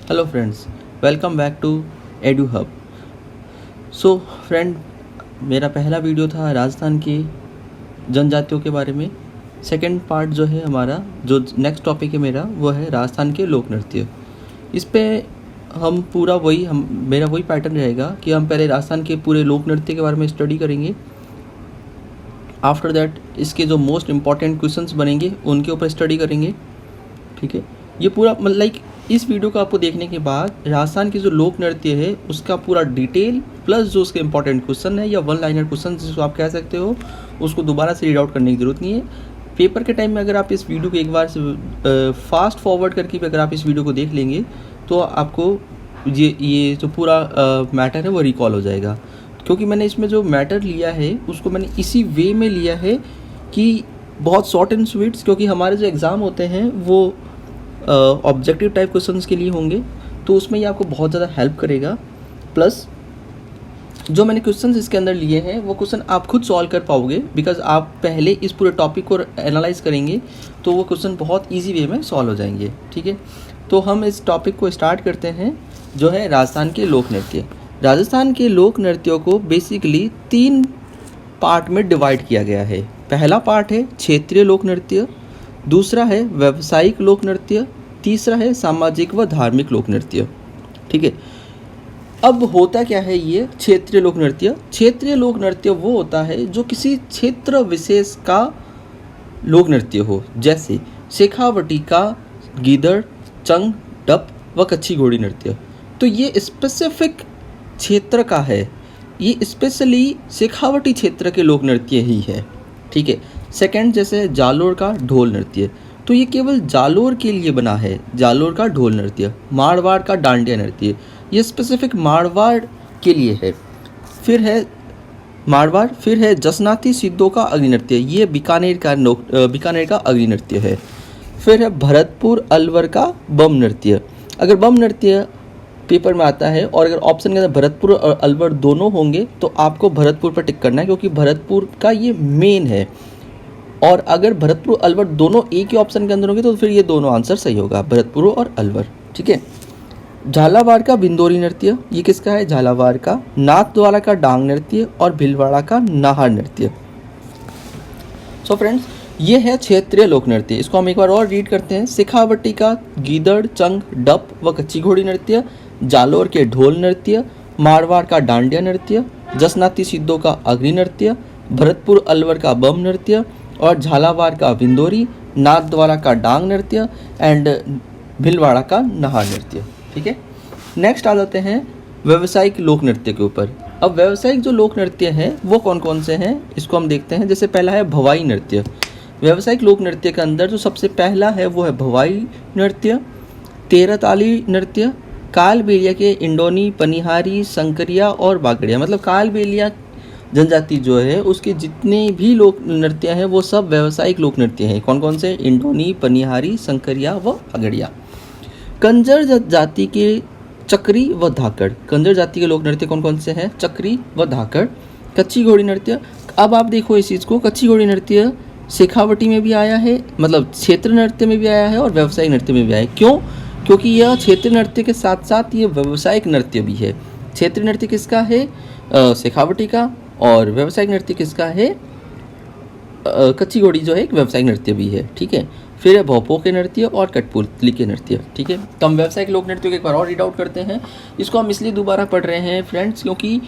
Hello friends, welcome back to Edu Hub. So friend, मेरा पहला video था राजस्थान की जनजातियों के बारे में। सेकंड पार्ट जो है हमारा, जो नेक्स्ट टॉपिक है मेरा, वो है राजस्थान के लोक नृत्य। इस पे हम पूरा मेरा वही पैटर्न रहेगा कि हम पहले राजस्थान के पूरे लोक नृत्य के बारे में स्टडी करेंगे। आफ्टर दैट इसके जो मोस्ट इम्पॉर्टेंट क्वेश्चंस बनेंगे उनके ऊपर स्टडी करेंगे। ठीक है, ये पूरा लाइक इस वीडियो को आपको देखने के बाद राजस्थान की जो लोक नृत्य है उसका पूरा डिटेल प्लस जो उसके इंपॉर्टेंट क्वेश्चन है या वन लाइनर क्वेश्चन जिसको आप कह सकते हो, उसको दोबारा से रीड आउट करने की ज़रूरत नहीं है। पेपर के टाइम में अगर आप इस वीडियो को एक बार से फास्ट फॉरवर्ड करके भी अगर आप इस वीडियो को देख लेंगे तो आपको ये जो पूरा मैटर है वो रिकॉल हो जाएगा, क्योंकि मैंने इसमें जो मैटर लिया है उसको मैंने इसी वे में लिया है कि बहुत शॉर्ट एंड स्वीट्स, क्योंकि हमारे जो एग्ज़ाम होते हैं वो ऑब्जेक्टिव टाइप क्वेश्चंस के लिए होंगे, तो उसमें ये आपको बहुत ज़्यादा हेल्प करेगा। प्लस जो मैंने क्वेश्चंस इसके अंदर लिए हैं वो क्वेश्चन आप खुद सॉल्व कर पाओगे, बिकॉज आप पहले इस पूरे टॉपिक को एनालाइज करेंगे तो वो क्वेश्चन बहुत ईजी वे में सॉल्व हो जाएंगे। ठीक है, तो हम इस टॉपिक को स्टार्ट करते हैं, जो है राजस्थान के लोक नृत्य। राजस्थान के लोक नृत्यों को बेसिकली 3 पार्ट में डिवाइड किया गया है। पहला पार्ट है क्षेत्रीय लोक नृत्य, दूसरा है व्यावसायिक लोक नृत्य, तीसरा है सामाजिक व धार्मिक लोक नृत्य। ठीक है, अब होता क्या है ये क्षेत्रीय लोक नृत्य? क्षेत्रीय लोक नृत्य वो होता है जो किसी क्षेत्र विशेष का लोक नृत्य हो, जैसे शेखावटी का गीदड़, चंग, डप व कच्छी घोड़ी नृत्य। तो ये स्पेसिफिक क्षेत्र का है, ये स्पेशली शेखावटी क्षेत्र के लोक नृत्य ही है। ठीक है, सेकंड जैसे जालोर का ढोल नृत्य, तो ये केवल जालोर के लिए बना है, जालोर का ढोल नृत्य। मारवाड़ का डांडिया नृत्य, ये स्पेसिफिक मारवाड़ के लिए है। फिर है मारवाड़, फिर है जसनाती सिद्धों का अग्नि नृत्य, ये बीकानेर का अग्नि नृत्य है। फिर है भरतपुर अलवर का बम नृत्य। अगर बम नृत्य पेपर में आता है और अगर ऑप्शन के अंदर भरतपुर और अलवर दोनों होंगे तो आपको भरतपुर पर टिक करना है, क्योंकि भरतपुर का ये मेन है। और अगर भरतपुर अलवर दोनों एक ही ऑप्शन के अंदर होंगे तो फिर ये दोनों आंसर सही होगा, भरतपुर और अलवर। ठीक है, झालावाड़ का बिंदोरी नृत्य, ये किसका है? झालावाड़ का। नाथद्वारा का डांग नृत्य और भीलवाड़ा का नाहर नृत्य। सो फ्रेंड्स, ये है क्षेत्रीय लोक नृत्य। इसको हम एक बार और रीड करते हैं। शेखावटी का गीदड़, चंग, डप व कच्ची घोड़ी नृत्य, जालोर के ढोल नृत्य, मारवाड़ का डांडिया नृत्य, जसनाती सिद्धों का अग्नि नृत्य, भरतपुर अलवर का बम नृत्य और झालावाड़ का बिंदोरी, नाथद्वारा का डांग नृत्य एंड भीलवाड़ा का नाहर नृत्य। ठीक है, नेक्स्ट आ जाते हैं व्यावसायिक लोक नृत्य के ऊपर। अब व्यावसायिक जो लोक नृत्य हैं वो कौन कौन से हैं इसको हम देखते हैं। जैसे पहला है भवाई नृत्य। व्यावसायिक लोक नृत्य के अंदर जो सबसे पहला है वो है भवाई नृत्य, तेरताली नृत्य, कालबेलिया के इंडोनी, पनिहारी, संकरिया और बागड़िया। मतलब कालबेलिया जनजाति जो है उसके जितने भी लोक नृत्य हैं वो सब व्यावसायिक लोक नृत्य हैं। कौन कौन से? इंडोनी, पनिहारी, संकरिया व बागड़िया। कंजर जाति के चक्री व धाकड़। कंजर जाति के लोक नृत्य कौन कौन से हैं? चक्री व धाकड़। कच्ची घोड़ी नृत्य, अब आप देखो इस चीज़ को, कच्ची घोड़ी नृत्य शेखावटी में भी आया है, मतलब क्षेत्र नृत्य में भी आया है और व्यावसायिक नृत्य में भी आया है। क्यों? क्योंकि यह क्षेत्रीय नृत्य के साथ साथ ये व्यावसायिक नृत्य भी है। क्षेत्रीय नृत्य किसका है? शेखावटी का। और व्यावसायिक नृत्य किसका है? कच्ची घोड़ी जो है एक व्यावसायिक नृत्य भी है। ठीक है, फिर है भोपो के नृत्य और कठपुतली के नृत्य। ठीक है, तो हम व्यावसायिक लोक नृत्य को एक बार और रीड आउट करते हैं। इसको हम इसलिए दोबारा पढ़ रहे हैं फ्रेंड्स, क्योंकि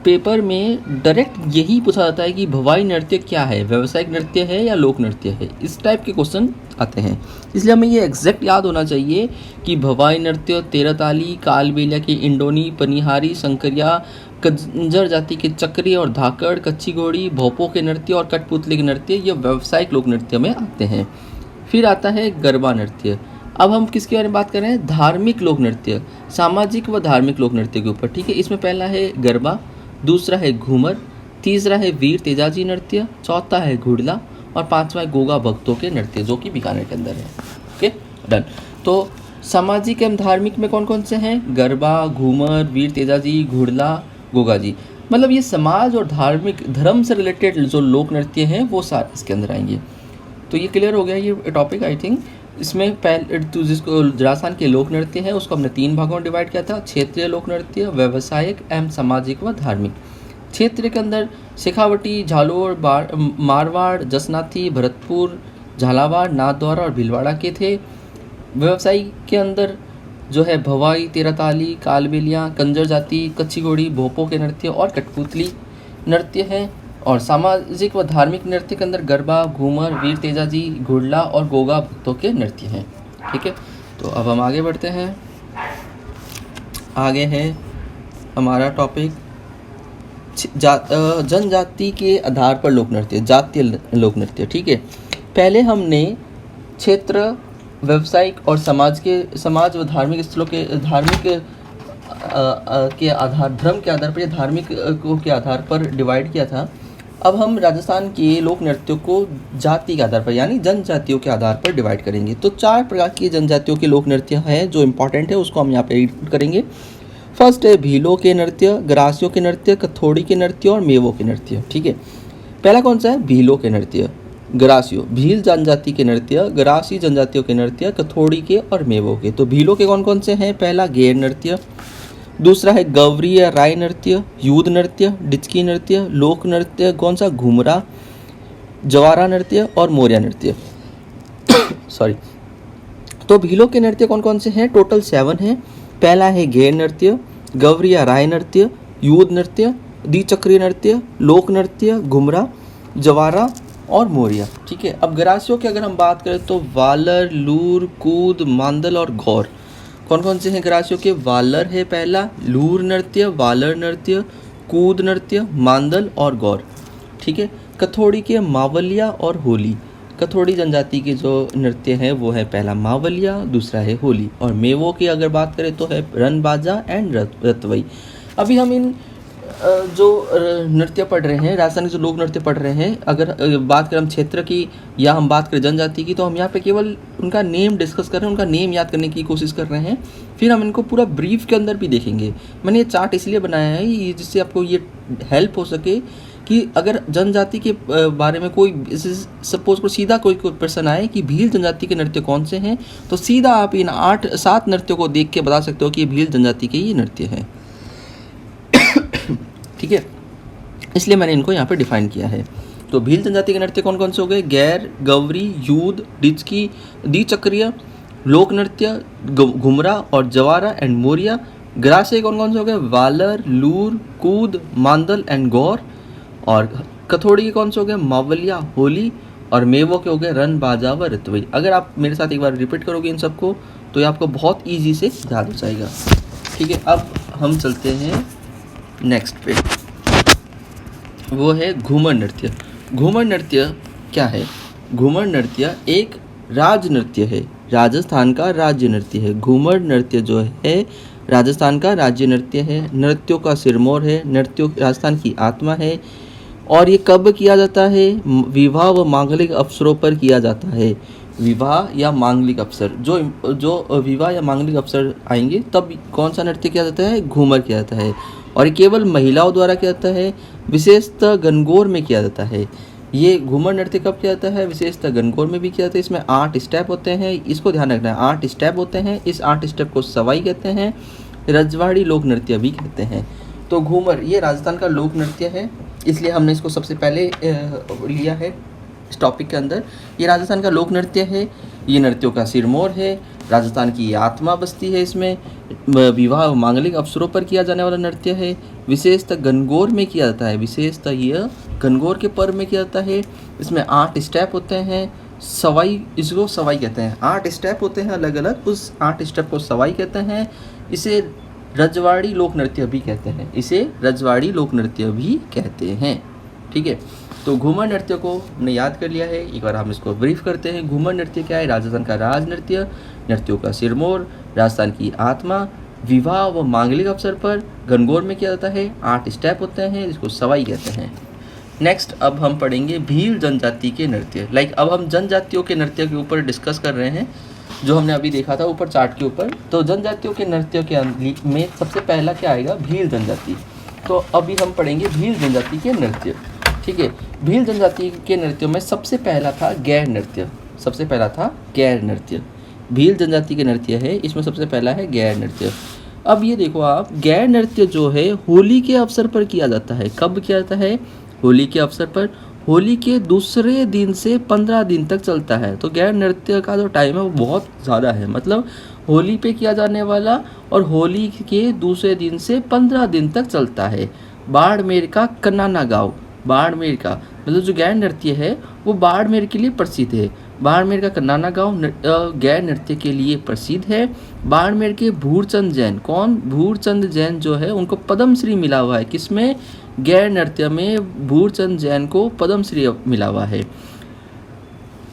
पेपर में डायरेक्ट यही पूछा जाता है कि भवाई नृत्य क्या है, व्यावसायिक नृत्य है या लोक नृत्य है, इस टाइप के क्वेश्चन आते हैं। इसलिए हमें ये एग्जैक्ट याद होना चाहिए कि भवाई नृत्य, तेरताली, कालबेलिया के इंडोनी, पनिहारी, संकरिया, कंजर जाति के चक्री और धाकड़, कच्ची घोड़ी, भोपो के नृत्य और कठपुतली के नृत्य, ये व्यावसायिक लोक नृत्य में आते हैं। फिर आता है गरबा नृत्य। अब हम किसके बारे में बात कर रहे हैं? धार्मिक लोक नृत्य, सामाजिक व धार्मिक लोक नृत्य के ऊपर। ठीक है, इसमें पहला है गरबा, दूसरा है घूमर, तीसरा है वीर तेजाजी नृत्य, चौथा है घुड़ला और पांचवा है गोगा भक्तों के नृत्य, जो कि बीकानेर के अंदर है। Okay, done. तो सामाजिक एवं धार्मिक में कौन कौन से हैं? गरबा, घूमर, वीर तेजाजी, घुड़ला, गोगा जी। मतलब ये समाज और धार्मिक धर्म से रिलेटेड जो लोक नृत्य हैं वो सारे इसके अंदर आएंगे। तो ये क्लियर हो गया ये टॉपिक आई थिंक। इसमें पहले तो जिसको राजस्थान के लोक नृत्य है उसको हमने 3 भागों में डिवाइड किया था, क्षेत्रीय लोक नृत्य, व्यावसायिक एवं सामाजिक व धार्मिक। क्षेत्र के अंदर शेखावटी, झालोर, मारवाड़, जसनाथी, भरतपुर, झालावाड़, नाथद्वारा और भीलवाड़ा के थे। व्यवसायी के अंदर जो है भवाई, तेराताली, कालबेलियाँ, कंजर जाति, कच्ची घोड़ी, भोपो के नृत्य और कठपुतली नृत्य है। और सामाजिक व धार्मिक नृत्य के अंदर गरबा, घूमर, वीर तेजाजी, घुड़ला और गोगा भक्तों के नृत्य हैं। ठीक है, तो अब हम आगे बढ़ते हैं। आगे है हमारा टॉपिक जनजाति के आधार पर लोक नृत्य, जातीय लोक नृत्य। ठीक है, पहले हमने क्षेत्र, व्यावसायिक और समाज व धार्मिक स्थलों के के आधार, धर्म के आधार पर या धार्मिक के आधार पर डिवाइड किया था। अब हम राजस्थान के लोक नृत्यों को जाति के आधार पर यानी जनजातियों के आधार पर डिवाइड करेंगे। तो 4 प्रकार की जनजातियों के लोक नृत्य हैं जो इम्पॉर्टेंट है, उसको हम यहाँ पे रीड करेंगे। फर्स्ट है भीलों के नृत्य, ग्रासियों के नृत्य, कथोड़ी के नृत्य और मेवों के नृत्य। ठीक है, पहला कौन सा है? भीलों के नृत्य, ग्रासियों, भील जनजाति के नृत्य, ग्रासी जनजातियों के नृत्य, कथोड़ी के और मेवों के। तो भीलों के कौन कौन से हैं? पहला गेर नृत्य, दूसरा है गवरी या राय नृत्य, युद्ध नृत्य, डिचकी नृत्य, लोक नृत्य कौन सा? घुमरा, जवारा नृत्य और मोरिया नृत्य। सॉरी। तो भीलों के नृत्य कौन कौन से हैं? टोटल 7 हैं। पहला है गेर नृत्य, गवरी या राय नृत्य, युद्ध नृत्य, द्विचक्रीय नृत्य, लोक नृत्य, घुमरा, जवारा और मोरिया। ठीक है, अब ग्रासियों की अगर हम बात करें तो वालर, लूर, कूद, मांदल और गौर। कौन कौन से हैं ग्रासियों के? वालर है पहला, लूर नृत्य, वालर नृत्य, कूद नृत्य, मांदल और गौर। ठीक है, कथोड़ी के मावलिया और होली। कथोड़ी जनजाति के जो नृत्य हैं वो है पहला मावलिया, दूसरा है होली। और मेवों की अगर बात करें तो है रन बाजा एंड रतवई। अभी हम इन जो नृत्य पढ़ रहे हैं, राजस्थान के जो लोक नृत्य पढ़ रहे हैं, अगर बात करें हम क्षेत्र की या हम बात करें जनजाति की, तो हम यहाँ पे केवल उनका नेम डिस्कस कर रहे हैं, उनका नेम याद करने की कोशिश कर रहे हैं। फिर हम इनको पूरा ब्रीफ के अंदर भी देखेंगे। मैंने ये चार्ट इसलिए बनाया है ये जिससे आपको ये हेल्प हो सके कि अगर जनजाति के बारे में कोई सपोज को सीधा कोई प्रश्न आए कि भील जनजाति के नृत्य कौन से हैं, तो सीधा आप इन 8-7 नृत्यों को देख के बता सकते हो कि ये भील जनजाति के ये नृत्य हैं। ठीक है, इसलिए मैंने इनको यहाँ पे डिफाइन किया है। तो भील जनजाति के नृत्य कौन कौन से हो गए? गैर, गवरी, युद्ध, डिचकी, द्विचक्रीय, लोक नृत्य, घुमरा और जवारा एंड मोरिया। ग्रासे कौन कौन से हो गए? वालर, लूर, कूद, मांदल एंड गौर। और कथोड़ी के कौन से हो गए? मावलिया, होली। और मेवों के हो गए रन, बाजा व रतवई। अगर आप मेरे साथ एक बार रिपीट करोगे इन सबको तो ये आपको बहुत ईजी से याद हो जाएगा। ठीक है, अब हम चलते हैं नेक्स्ट पे, वो है घूमर नृत्य। घूमर नृत्य क्या है? घूमर नृत्य एक राज नृत्य है, राजस्थान का राज्य नृत्य है। घूमर नृत्य जो है राजस्थान का राज्य नृत्य है, नृत्यों का सिरमौर है, नृत्यों राजस्थान की आत्मा है। और ये कब किया जाता है? विवाह व मांगलिक अवसरों पर किया जाता है। विवाह या मांगलिक अवसर, जो विवाह या मांगलिक अवसर आएंगे तब कौन सा नृत्य किया जाता है? घूमर किया जाता है। और ये केवल महिलाओं द्वारा किया जाता है, विशेषतः गणगौर में किया जाता है। ये घूमर नृत्य कब किया जाता है? विशेषतः गणगौर में भी किया जाता है। इसमें 8 स्टेप होते हैं, इसको ध्यान रखना है। 8 स्टेप होते हैं, इस 8 स्टेप को सवाई कहते हैं, रजवाड़ी लोक नृत्य भी कहते हैं। तो घूमर ये राजस्थान का लोक नृत्य है, इसलिए हमने इसको सबसे पहले लिया है इस टॉपिक के अंदर। ये राजस्थान का लोक नृत्य है, ये नृत्यों का सिरमौर है, राजस्थान की आत्मा बसती है इसमें। विवाह मांगलिक अवसरों पर किया जाने वाला नृत्य है, विशेषतः गणगौर में किया जाता है, विशेषतः यह गणगौर के पर्व में किया जाता है। इसमें 8 स्टेप होते हैं, सवाई इसको सवाई कहते हैं। 8 स्टेप होते हैं अलग अलग, उस 8 स्टेप को सवाई कहते हैं। इसे रजवाड़ी लोक नृत्य भी कहते हैं, इसे रजवाड़ी लोक नृत्य भी कहते हैं। ठीक है, तो घूमर नृत्य को हमने याद कर लिया है, एक बार हम इसको ब्रीफ करते हैं। घूमर नृत्य क्या है? राजस्थान का राज नृत्य, नृत्यों का सिरमौर, राजस्थान की आत्मा, विवाह व मांगलिक अवसर पर गणगौर में किया जाता है। 8 स्टेप होते हैं, इसको सवाई कहते हैं। नेक्स्ट अब हम पढ़ेंगे भील जनजाति के नृत्य। अब हम जनजातियों के नृत्य के ऊपर डिस्कस कर रहे हैं, जो हमने अभी देखा था ऊपर चार्ट के ऊपर। तो जनजातियों के नृत्य के में सबसे पहला क्या आएगा? भील जनजाति। तो अभी हम पढ़ेंगे भील जनजाति के नृत्य। ठीक है, भील जनजाति के नृत्यों में सबसे पहला था गैर नृत्य। सबसे पहला था गैर नृत्य। भील जनजाति के नृत्य है, इसमें सबसे पहला है गैर नृत्य। अब ये देखो आप, गैर नृत्य जो है होली के अवसर पर किया जाता है। कब किया जाता है? होली के अवसर पर। होली के दूसरे दिन से 15 दिन तक चलता है। तो गैर नृत्य का जो टाइम है वो बहुत ज़्यादा है, मतलब होली पे किया जाने वाला, और होली के दूसरे दिन से 15 दिन तक चलता है। बाड़मेर का कन्नाना गाँव, बाड़मेर का मतलब जो गैर नृत्य है वो बाड़मेर के लिए प्रसिद्ध है। बाड़मेर का कन्नाना गाँव गैर नृत्य के लिए प्रसिद्ध है। बाड़मेर के भूरचंद जैन, कौन? भूरचंद जैन जो है उनको पद्मश्री मिला हुआ है। किसमें? गैर नृत्य में भूरचंद जैन को पद्मश्री मिला हुआ है।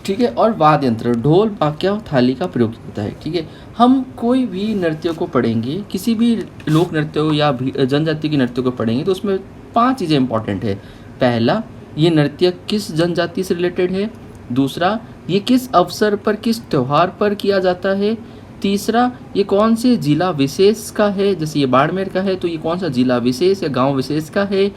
ठीक है। और वाद्य यंत्र, ढोल, बाक्या और थाली का प्रयोग होता है। ठीक है। हम कोई भी नृत्य को पढ़ेंगे, किसी भी लोक नृत्य को या जनजाति के नृत्य को पढ़ेंगे तो उसमें 5 चीज़ें इंपॉर्टेंट है। पहला, ये नृत्य किस जनजाति से रिलेटेड है। दूसरा, ये किस अवसर पर, किस त्यौहार पर किया जाता है। तीसरा, ये कौन से जिला विशेष का है, जैसे ये बाड़मेर का है तो ये कौन सा जिला विशेष या गांव विशेष का है।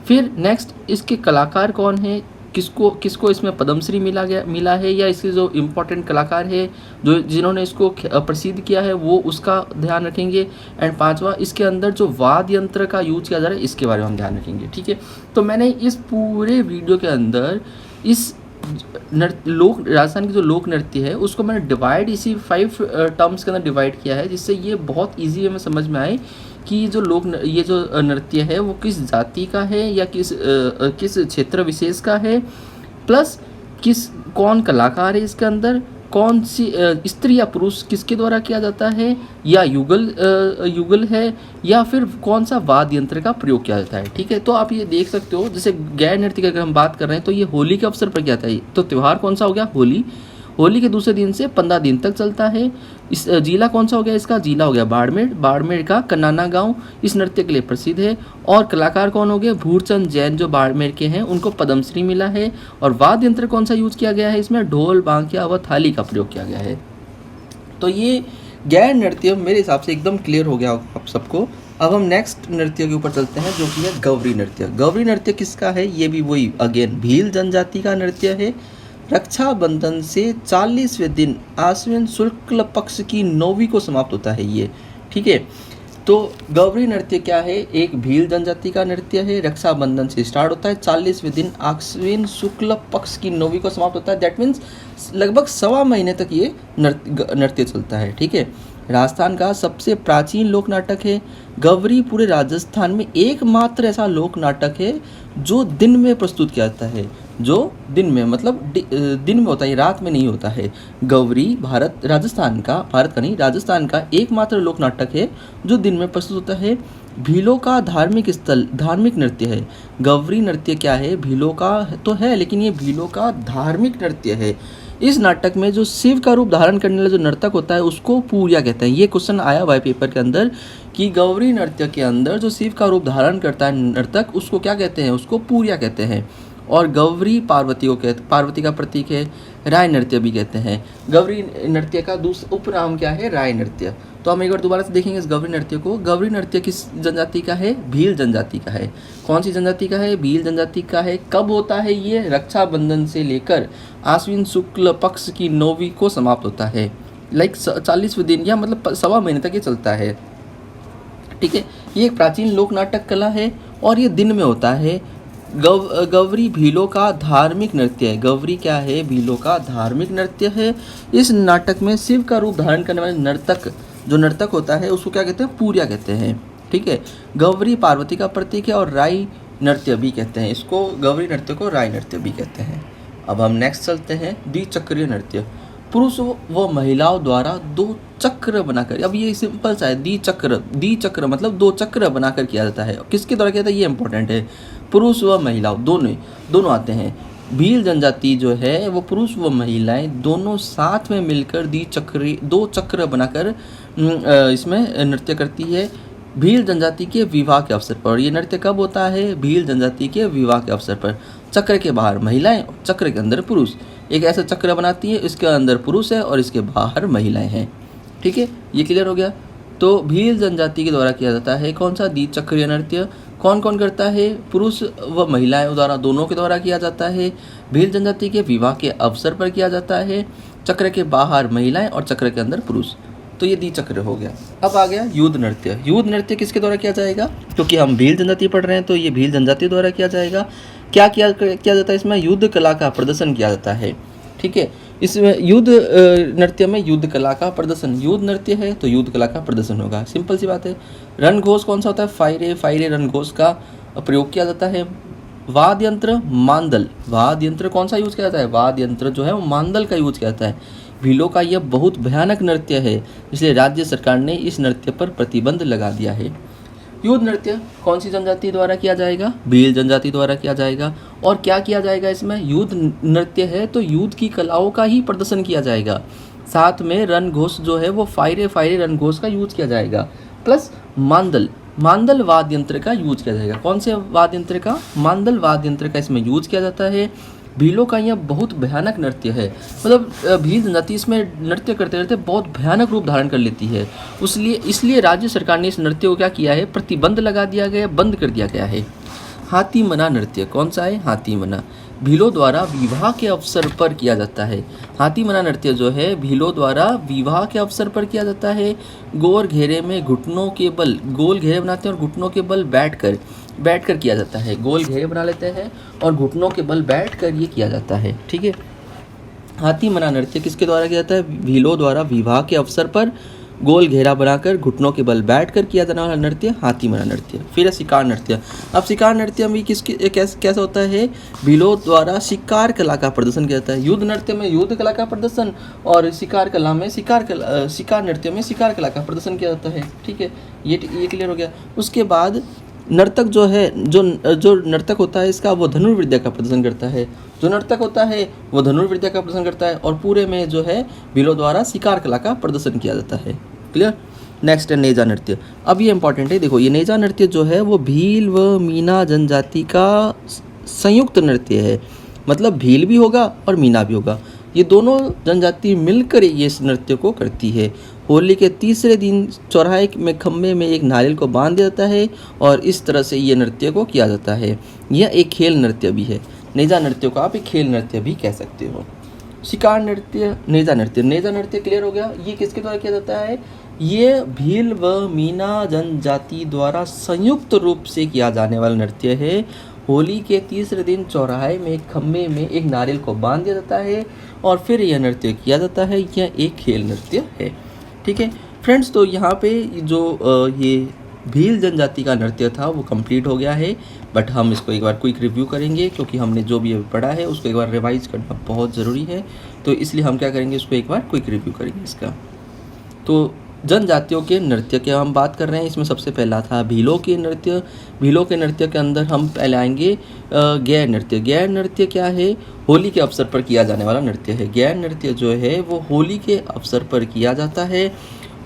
फिर नेक्स्ट, इसके कलाकार कौन है, किसको इसमें पद्मश्री मिला है, या इसके जो इम्पोर्टेंट कलाकार है जो जिन्होंने इसको प्रसिद्ध किया है वो उसका ध्यान रखेंगे। एंड 5वां, इसके अंदर जो वाद्य यंत्र का यूज किया जा रहा है इसके बारे में हम ध्यान रखेंगे। ठीक है। तो मैंने इस पूरे वीडियो के अंदर इस राजस्थान की जो लोक नृत्य है उसको मैंने डिवाइड इसी 5 टर्म्स के अंदर डिवाइड किया है, जिससे ये बहुत ईजी में समझ में आए कि ये जो नृत्य है वो किस जाति का है या किस क्षेत्र विशेष का है, प्लस कौन कलाकार है इसके अंदर, कौन सी स्त्री या पुरुष किसके द्वारा किया जाता है, या युगल है, या फिर कौन सा वाद्य यंत्र का प्रयोग किया जाता है। ठीक है। तो आप ये देख सकते हो, जैसे गैर नृत्य की अगर हम बात कर रहे हैं तो ये होली के अवसर पर किया जाता है। तो त्यौहार कौन सा हो गया? होली। होली के दूसरे दिन से 15 दिन तक चलता है। इस जिला कौन सा हो गया? इसका जिला हो गया बाड़मेर। बाड़मेर का कन्नाना गांव इस नृत्य के लिए प्रसिद्ध है। और कलाकार कौन हो गए? भूरचंद जैन जो बाड़मेर के हैं, उनको पद्मश्री मिला है। और वाद्य यंत्र कौन सा यूज किया गया है? इसमें ढोल, बांकिया व थाली का प्रयोग किया गया है। तो ये गैर नृत्य मेरे हिसाब से एकदम क्लियर हो गया आप सबको। अब हम नेक्स्ट नृत्य के ऊपर चलते हैं जो कि है गौरी नृत्य। गौरी नृत्य किसका है? ये भी वही अगेन भील जनजाति का नृत्य है। रक्षाबंधन से 40वें दिन आश्विन शुक्ल पक्ष की 9वीं को समाप्त होता है ये। ठीक है। तो गौरी नृत्य क्या है? एक भील जनजाति का नृत्य है। रक्षाबंधन से स्टार्ट होता है, 40वें दिन आश्विन शुक्ल पक्ष की 9वीं को समाप्त होता है। दैट मीन्स लगभग 1.25 महीने तक ये नृत्य चलता है। ठीक है। राजस्थान का सबसे प्राचीन लोक नाटक है। गौरी पूरे राजस्थान में एकमात्र ऐसा लोक नाटक है जो दिन में प्रस्तुत किया जाता है, जो दिन में मतलब दिन में होता है, रात में नहीं होता है। गौरी राजस्थान का एकमात्र लोक नाटक है जो दिन में प्रस्तुत होता है। भीलों का धार्मिक नृत्य है। गौरी नृत्य क्या है? भीलों का तो है, लेकिन ये भीलों का धार्मिक नृत्य है। इस नाटक में जो शिव का रूप धारण करने वाला जो नर्तक होता है उसको पूरिया कहते हैं। ये क्वेश्चन आया हुआ है पेपर के अंदर कि गौरी नृत्य के अंदर जो शिव का रूप धारण करता है नर्तक, उसको क्या कहते हैं? उसको पूरिया कहते हैं। और गौरी पार्वती का प्रतीक है। राय नृत्य भी कहते हैं। गौरी नृत्य का दूसरा उपनाम क्या है? राय नृत्य। तो हम एक बार दोबारा से देखेंगे इस गौरी नृत्य को। गौरी नृत्य किस जनजाति का है? भील जनजाति का है। कौन सी जनजाति का है? भील जनजाति का है। कब होता है ये? रक्षाबंधन से लेकर आश्विन शुक्ल पक्ष की 9वीं को समाप्त होता है। 40वें दिन या मतलब 1.25 महीने तक ये चलता है। ठीक है। ये एक प्राचीन लोक नाटक कला है और ये दिन में होता है। गौरी भीलों का धार्मिक नृत्य है। गौरी क्या है? भीलों का धार्मिक नृत्य है। इस नाटक में शिव का रूप धारण करने वाले नर्तक होता है उसको क्या कहते हैं? पूरिया कहते हैं। ठीक है। गौरी पार्वती का प्रतीक है और राय नृत्य भी कहते हैं इसको। गौरी नृत्य को राय नृत्य भी कहते हैं। अब हम नेक्स्ट चलते हैं द्विचक्रीय नृत्य। पुरुष व महिलाओं द्वारा 2 चक्र बनाकर, अब ये सिंपल सा है, द्विचक्र मतलब 2 चक्र बनाकर किया जाता है। किसके द्वारा किया जाता है ये इंपॉर्टेंट है। पुरुष व महिलाओं दोनों आते हैं। भील जनजाति जो है वो पुरुष व महिलाएं दोनों साथ में मिलकर 2 चक्र बनाकर इसमें नृत्य करती है भील जनजाति के विवाह के अवसर पर। ये नृत्य कब होता है? भील जनजाति के विवाह के अवसर पर। चक्र के बाहर महिलाएं, चक्र के अंदर पुरुष। एक ऐसा चक्र बनाती है, इसके अंदर पुरुष है और इसके बाहर महिलाएं हैं। ठीक है, ये क्लियर हो गया। तो भील जनजाति के द्वारा किया जाता है कौन सा द्विचक्रीय नृत्य। कौन कौन करता है, पुरुष व महिलाएं द्वारा, दोनों के द्वारा किया जाता है। भील जनजाति के विवाह के अवसर पर किया जाता है। चक्र के बाहर महिलाएं और चक्र के अंदर पुरुष। तो ये द्विचक्र हो गया। अब आ गया युद्ध नृत्य। युद्ध नृत्य किसके द्वारा किया जाएगा, क्योंकि हम भील जनजाति पढ़ रहे हैं तो ये भील जनजाति द्वारा किया जाएगा। क्या किया जाता है इसमें, युद्ध कला का प्रदर्शन किया जाता है। ठीक है, इसमें युद्ध नृत्य में युद्ध कला का प्रदर्शन, युद्ध नृत्य है तो युद्ध कला का प्रदर्शन होगा, सिंपल सी बात है। रणघोष कौन सा होता है, फायरे, फायरे रणघोष का प्रयोग किया जाता है। वाद्य यंत्र मांदल, वाद्य यंत्र कौन सा यूज किया जाता है, वाद्य यंत्र जो है वो मांदल का यूज किया जाता है। भीलों का यह बहुत भयानक नृत्य है, इसलिए राज्य सरकार ने इस नृत्य पर प्रतिबंध लगा दिया है। युद्ध नृत्य कौन सी जनजाति द्वारा किया जाएगा, भील जनजाति द्वारा किया जाएगा। और क्या किया जाएगा इसमें, युद्ध नृत्य है तो युद्ध की कलाओं का ही प्रदर्शन किया जाएगा। साथ में रणघोष जो है वो फायरे फायरे रणघोष का यूज किया जाएगा, प्लस मांदल, मांदल वाद्य यंत्र का यूज किया जाएगा। कौन से वाद्य यंत्र का, मांदल वाद्य यंत्र का इसमें यूज किया जाता है। भीलों का यह बहुत भयानक नृत्य है, मतलब भील जनजाति इसमें नृत्य करते करते बहुत भयानक रूप धारण कर लेती है, इसलिए राज्य सरकार ने इस नृत्य को क्या किया है, प्रतिबंध लगा दिया गया, बंद कर दिया गया है। हाथी मना नृत्य कौन सा है, हाथी मना भीलों द्वारा विवाह के अवसर पर किया जाता है। हाथी मना नृत्य जो है भीलों द्वारा विवाह के अवसर पर किया जाता है। गोल घेरे में घुटनों के बल, गोल घेरे बनाते हैं और घुटनों के बल बैठकर किया जाता है। गोल घेरे बना लेते हैं और घुटनों के बल बैठकर ये किया जाता है। ठीक है, हाथी मना नृत्य किसके द्वारा किया जाता है, भीलों द्वारा विवाह के अवसर पर गोल घेरा बनाकर घुटनों के बल बैठकर किया जाने वाला नृत्य हाथी मना नृत्य। फिर है शिकार नृत्य। अब शिकार नृत्य में कैसा होता है, भीलों द्वारा शिकार कला का प्रदर्शन किया जाता है। युद्ध नृत्य में युद्ध कला का प्रदर्शन और शिकार कला में शिकार नृत्य में शिकार कला का प्रदर्शन किया जाता है। ठीक है, ये क्लियर हो गया। उसके बाद नर्तक जो है, जो नर्तक होता है इसका, वो धनुर्विद्या का प्रदर्शन करता है। जो नर्तक होता है वो धनुर्विद्या का प्रदर्शन करता है और पूरे में जो है भीलों द्वारा शिकार कला का प्रदर्शन किया जाता है। क्लियर। नेक्स्ट है नेजा नृत्य। अब ये इंपॉर्टेंट है, देखो ये नेजा नृत्य जो है वो भील व मीना जनजाति का संयुक्त नृत्य है, मतलब भील भी होगा और मीना भी होगा, ये दोनों जनजाति मिलकर ये इस नृत्य को करती है। होली के तीसरे दिन चौराहे में खम्भे में एक नारियल को बांध दिया जाता है और इस तरह से ये नृत्य को किया जाता है। यह एक खेल नृत्य भी है। नेजा नृत्य को आप एक खेल नृत्य भी कह सकते हो। शिकार नृत्य, नेजा नृत्य क्लियर हो गया। ये किसके द्वारा किया जाता है, ये भील व मीना जनजाति द्वारा संयुक्त रूप से किया जाने वाला नृत्य है। होली के तीसरे दिन चौराहे में एक खम्भे में एक नारियल को बांध दिया जाता है और फिर यह नृत्य किया जाता है। यह एक खेल नृत्य है। ठीक है फ्रेंड्स, तो यहाँ पे जो ये भील जनजाति का नृत्य था वो कंप्लीट हो गया है, बट हम इसको एक बार क्विक रिव्यू करेंगे क्योंकि हमने जो भी पढ़ा है उसको एक बार रिवाइज करना बहुत ज़रूरी है। तो इसलिए हम क्या करेंगे, इसको एक बार क्विक रिव्यू करेंगे इसका। तो जनजातियों के नृत्य की हम बात कर रहे हैं, इसमें सबसे पहला था भीलों के नृत्य। भीलों के नृत्य के अंदर हम पहले आएंगे गैर नृत्य। गैर नृत्य क्या है, होली के अवसर पर किया जाने वाला नृत्य है। गैर नृत्य जो है वो होली के अवसर पर किया जाता है।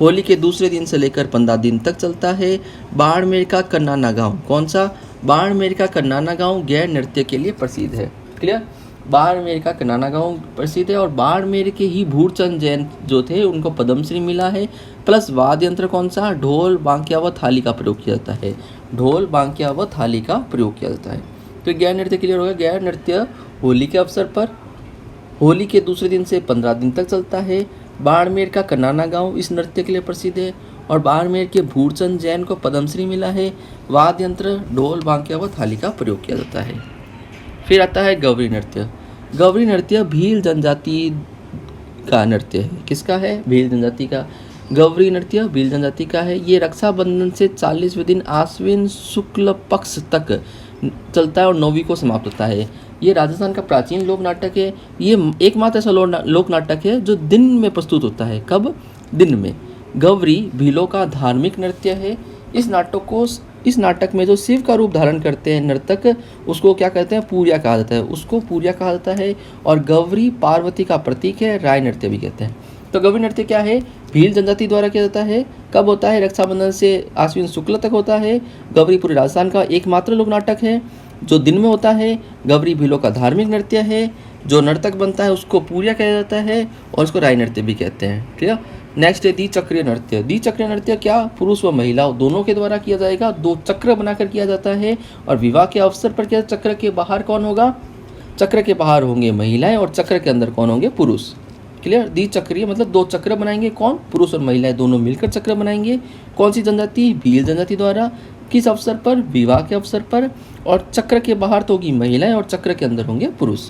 होली के दूसरे दिन से लेकर 15 दिन तक चलता है। बाड़मेर का कन्नाना गाँव, कौन सा, बाड़मेर का कन्नाना गाँव गैर नृत्य के लिए प्रसिद्ध है। क्लियर, बाड़मेर का कन्नाना गाँव प्रसिद्ध है और बाड़मेर के ही भूरचंद जैन जो थे उनको पद्मश्री मिला है। प्लस वाद्य यंत्र कौन सा, ढोल, बांकिया व थाली का प्रयोग किया जाता है। ढोल, बांकिया व थाली का प्रयोग किया जाता है। तो गैर नृत्य क्लियर हो गया। गैर नृत्य होली के अवसर पर, होली के दूसरे दिन से 15 दिन तक चलता है। बाड़मेर का कन्नाना गाँव इस नृत्य के लिए प्रसिद्ध है और बाड़मेर के भूरचंद जैन को पद्मश्री मिला है। वाद्य यंत्र ढोल, बांकिया व थाली का प्रयोग किया जाता है। फिर आता है गौरी नृत्य। गौरी नृत्य भील जनजाति का नृत्य है। किसका है, भील जनजाति का। गौरी नृत्य भील जनजाति का है। ये रक्षाबंधन से 40वें दिन आश्विन शुक्ल पक्ष तक चलता है और 9वीं को समाप्त होता है। ये राजस्थान का प्राचीन लोक नाटक है। ये एकमात्र ऐसा लोक नाटक है जो दिन में प्रस्तुत होता है। कब, दिन में। गौरी भीलों का धार्मिक नृत्य है। इस नाटक में जो शिव का रूप धारण करते हैं नर्तक, उसको क्या कहते हैं, पूर्या कहा जाता है। उसको पूर्या कहा जाता है और गौरी पार्वती का प्रतीक है। राय नृत्य भी कहते हैं। तो गौरी नृत्य क्या है, भील जनजाति द्वारा किया जाता है। कब होता है, रक्षाबंधन से आश्विन शुक्ल तक होता है। गौरी पूरे राजस्थान का एकमात्र लोक नाटक है जो दिन में होता है। गौरी भीलों का धार्मिक नृत्य है। जो नर्तक बनता है उसको पूर्या कहा जाता है और उसको राय नृत्य भी कहते हैं। ठीक है। नेक्स्ट है द्विचक्रीय नृत्य। द्विचक्रीय नृत्य क्या पुरुष व महिला दोनों के द्वारा किया जाएगा, 2 चक्र बनाकर किया जाता है और विवाह के अवसर पर क्या चक्र के बाहर कौन होगा, चक्र के बाहर होंगे महिलाएं और चक्र के अंदर कौन होंगे, पुरुष। क्लियर। द्विचक्रीय मतलब 2 चक्र बनाएंगे, कौन, पुरुष और महिलाएं दोनों मिलकर चक्र बनाएंगे। कौन सी जनजाति, भील जनजाति द्वारा। किस अवसर पर, विवाह के अवसर पर। और चक्र के बाहर तो होगी महिलाएं और चक्र के अंदर होंगे पुरुष।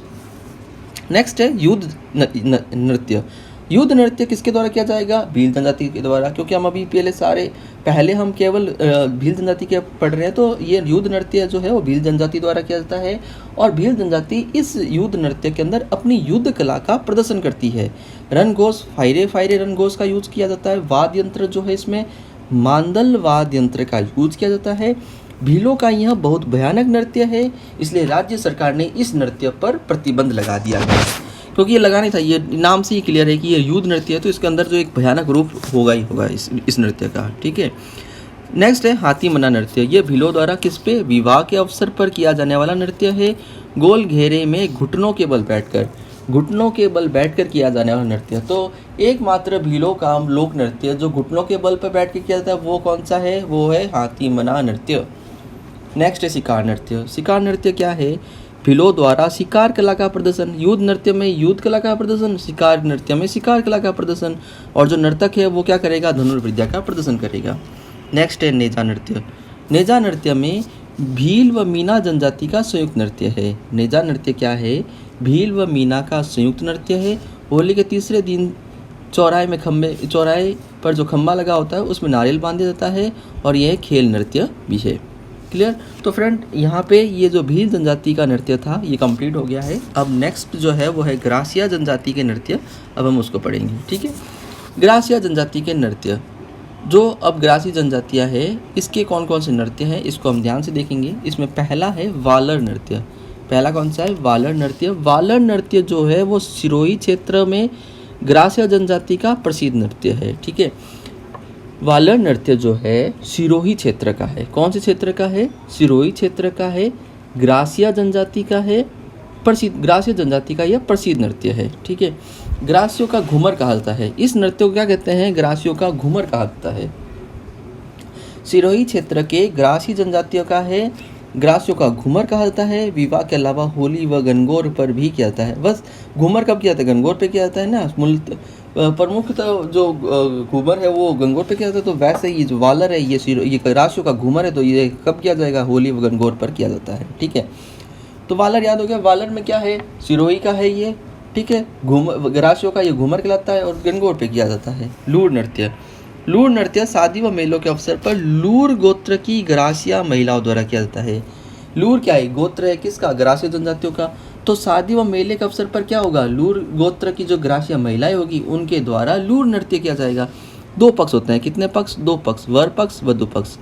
नेक्स्ट है युद्ध नृत्य। युद्ध नृत्य किसके द्वारा किया जाएगा, भील जनजाति के द्वारा, क्योंकि हम अभी पहले हम केवल भील जनजाति के पढ़ रहे हैं, तो ये युद्ध नृत्य जो है वो भील जनजाति द्वारा किया जाता है। और भील जनजाति इस युद्ध नृत्य के अंदर अपनी युद्ध कला का प्रदर्शन करती है। रणघोष, फायरे रणघोष का यूज किया जाता है। वाद्य यंत्र जो है इसमें मांदल वाद्य यंत्र का यूज किया जाता है। भीलों का यह बहुत भयानक नृत्य है, इसलिए राज्य सरकार ने इस नृत्य पर प्रतिबंध लगा दिया है, क्योंकि ये लगानी था, ये नाम से ही क्लियर है कि ये युद्ध नृत्य है, तो इसके अंदर जो एक भयानक रूप होगा ही होगा इस नृत्य का। ठीक है। नेक्स्ट है हाथी मना नृत्य। ये भीलों द्वारा किस पे, विवाह के अवसर पर किया जाने वाला नृत्य है। गोल घेरे में घुटनों के बल बैठकर किया जाने वाला नृत्य। तो एकमात्र भीलों का लोक नृत्य जो घुटनों के बल पर बैठ कर किया जाता है वो कौन सा है, वो है हाथी मना नृत्य। नेक्स्ट है शिकार नृत्य। शिकार नृत्य क्या है, भीलों द्वारा शिकार कला का प्रदर्शन। युद्ध नृत्य में युद्ध कला का प्रदर्शन, शिकार नृत्य में शिकार कला का प्रदर्शन। और जो नर्तक है वो क्या करेगा, धनुर्विद्या का प्रदर्शन करेगा। नेक्स्ट है नेजा नृत्य। नेजा नृत्य में भील व मीना जनजाति का संयुक्त नृत्य है। नेजा नृत्य क्या है, भील व मीना का संयुक्त नृत्य है। होली के तीसरे दिन चौराहे पर जो खम्बा लगा होता है उसमें नारियल बांधा जाता है और यह खेल नृत्य भी है। क्लियर। तो फ्रेंड यहाँ पे ये जो भील जनजाति का नृत्य था ये कंप्लीट हो गया है। अब नेक्स्ट जो है वो है ग्रासिया जनजाति के नृत्य, अब हम उसको पढ़ेंगे। ठीक है। ग्रासिया जनजाति के नृत्य, जो अब ग्रासी जनजातियाँ है इसके कौन कौन से नृत्य हैं इसको हम ध्यान से देखेंगे। इसमें पहला है वालर नृत्य। पहला कौन सा है, वालर नृत्य। वालर नृत्य जो है वो सिरोही क्षेत्र में ग्रासिया जनजाति का प्रसिद्ध नृत्य है। ठीक है। वालर नृत्य जो है सिरोही क्षेत्र का है। कौन से क्षेत्र का है, सिरोही क्षेत्र का है, ग्रासिया जनजाति का है, प्रसिद्ध ग्रासिया जनजाति का यह प्रसिद्ध नृत्य है। ठीक है। ग्रासियों का घूमर कहा जाता है। इस नृत्य को क्या कहते हैं, ग्रासियों का घूमर कहा जाता है। सिरोही क्षेत्र के ग्रासी जनजातियों का है, ग्रासियों का घूमर कहा जाता है। विवाह के अलावा होली व गणगौर पर भी किया जाता है। बस घूमर कब किया जाता है, गणगौर पे किया जाता है ना। प्रमुख जो घूमर है वो गणगौर पे किया जाता है, तो वैसे ये जो वालर है ये ग्रासियों का घूमर है, तो ये कब किया जाएगा, होली व गणगौर पर किया जाता है। ठीक है। तो वालर याद हो गया। वालर में क्या है, सिरोही का है ये। ठीक है। ग्रासियों का ये घूमर कहलाता है और गणगौर पे किया जाता है। लूर नृत्य। लूर नृत्य शादी व मेलों के अवसर पर लूर गोत्र की ग्रासिया महिलाओं द्वारा किया जाता है। लूर क्या है, गोत्र है किसका, ग्रासिया जनजातियों का। तो शादी व मेले के अवसर पर क्या होगा, लूर गोत्र की जो ग्रासिया महिलाएं होगी उनके द्वारा लूर नृत्य किया जाएगा। 2 पक्ष होते हैं, कितने पक्ष, 2 पक्ष, वर पक्ष वधु पक्ष।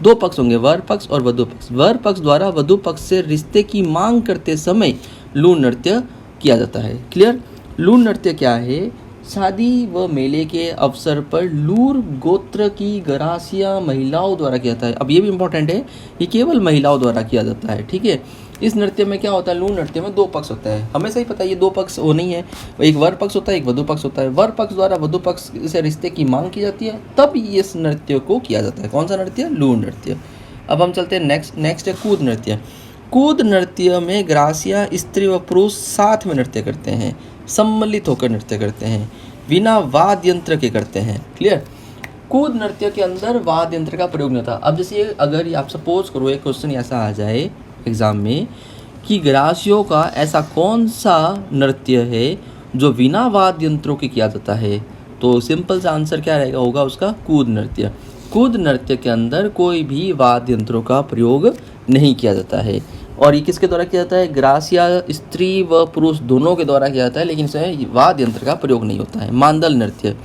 2 पक्ष होंगे, वर पक्ष और वधु पक्ष। वर पक्ष द्वारा वधु पक्ष से रिश्ते की मांग करते समय लूर नृत्य किया जाता है। क्लियर। लूर नृत्य क्या है, शादी व मेले के अवसर पर लूर गोत्र की ग्रासिया महिलाओं द्वारा किया जाता है। अब ये भी इम्पोर्टेंट है, ये केवल महिलाओं द्वारा किया जाता है। ठीक है। इस नृत्य में क्या होता है, लूर नृत्य में 2 पक्ष होता है। हमें सही पता है ये 2 पक्ष वो नहीं है, एक वर पक्ष होता है, एक वधु पक्ष होता है। वर पक्ष द्वारा वधु पक्ष से रिश्ते की मांग की जाती है, तब इस नृत्य को किया जाता है। कौन सा नृत्य, लूर नृत्य। अब हम चलते हैं नेक्स्ट है कूद नृत्य। कूद नृत्य में ग्रासिया स्त्री व पुरुष साथ में नृत्य करते हैं, सम्मिलित होकर नृत्य करते हैं, बिना वाद्य यंत्र के करते हैं। क्लियर। कूद नृत्य के अंदर वाद्य यंत्र का प्रयोग नहीं होता। अब जैसे अगर आप सपोज करो एक क्वेश्चन ऐसा आ जाए एग्जाम में कि ग्रासियों का ऐसा कौन सा नृत्य है जो बिना वाद्य यंत्रों के किया जाता है, तो सिंपल सा आंसर क्या रहेगा, होगा उसका कूद नृत्य। कूद नृत्य के अंदर कोई भी वाद्य यंत्रों का प्रयोग नहीं किया जाता है। और ये किसके द्वारा किया जाता है, ग्रासिया स्त्री व पुरुष दोनों के द्वारा किया जाता है, लेकिन इसमें वाद्य यंत्र का प्रयोग नहीं होता है। मांदल नृत्य।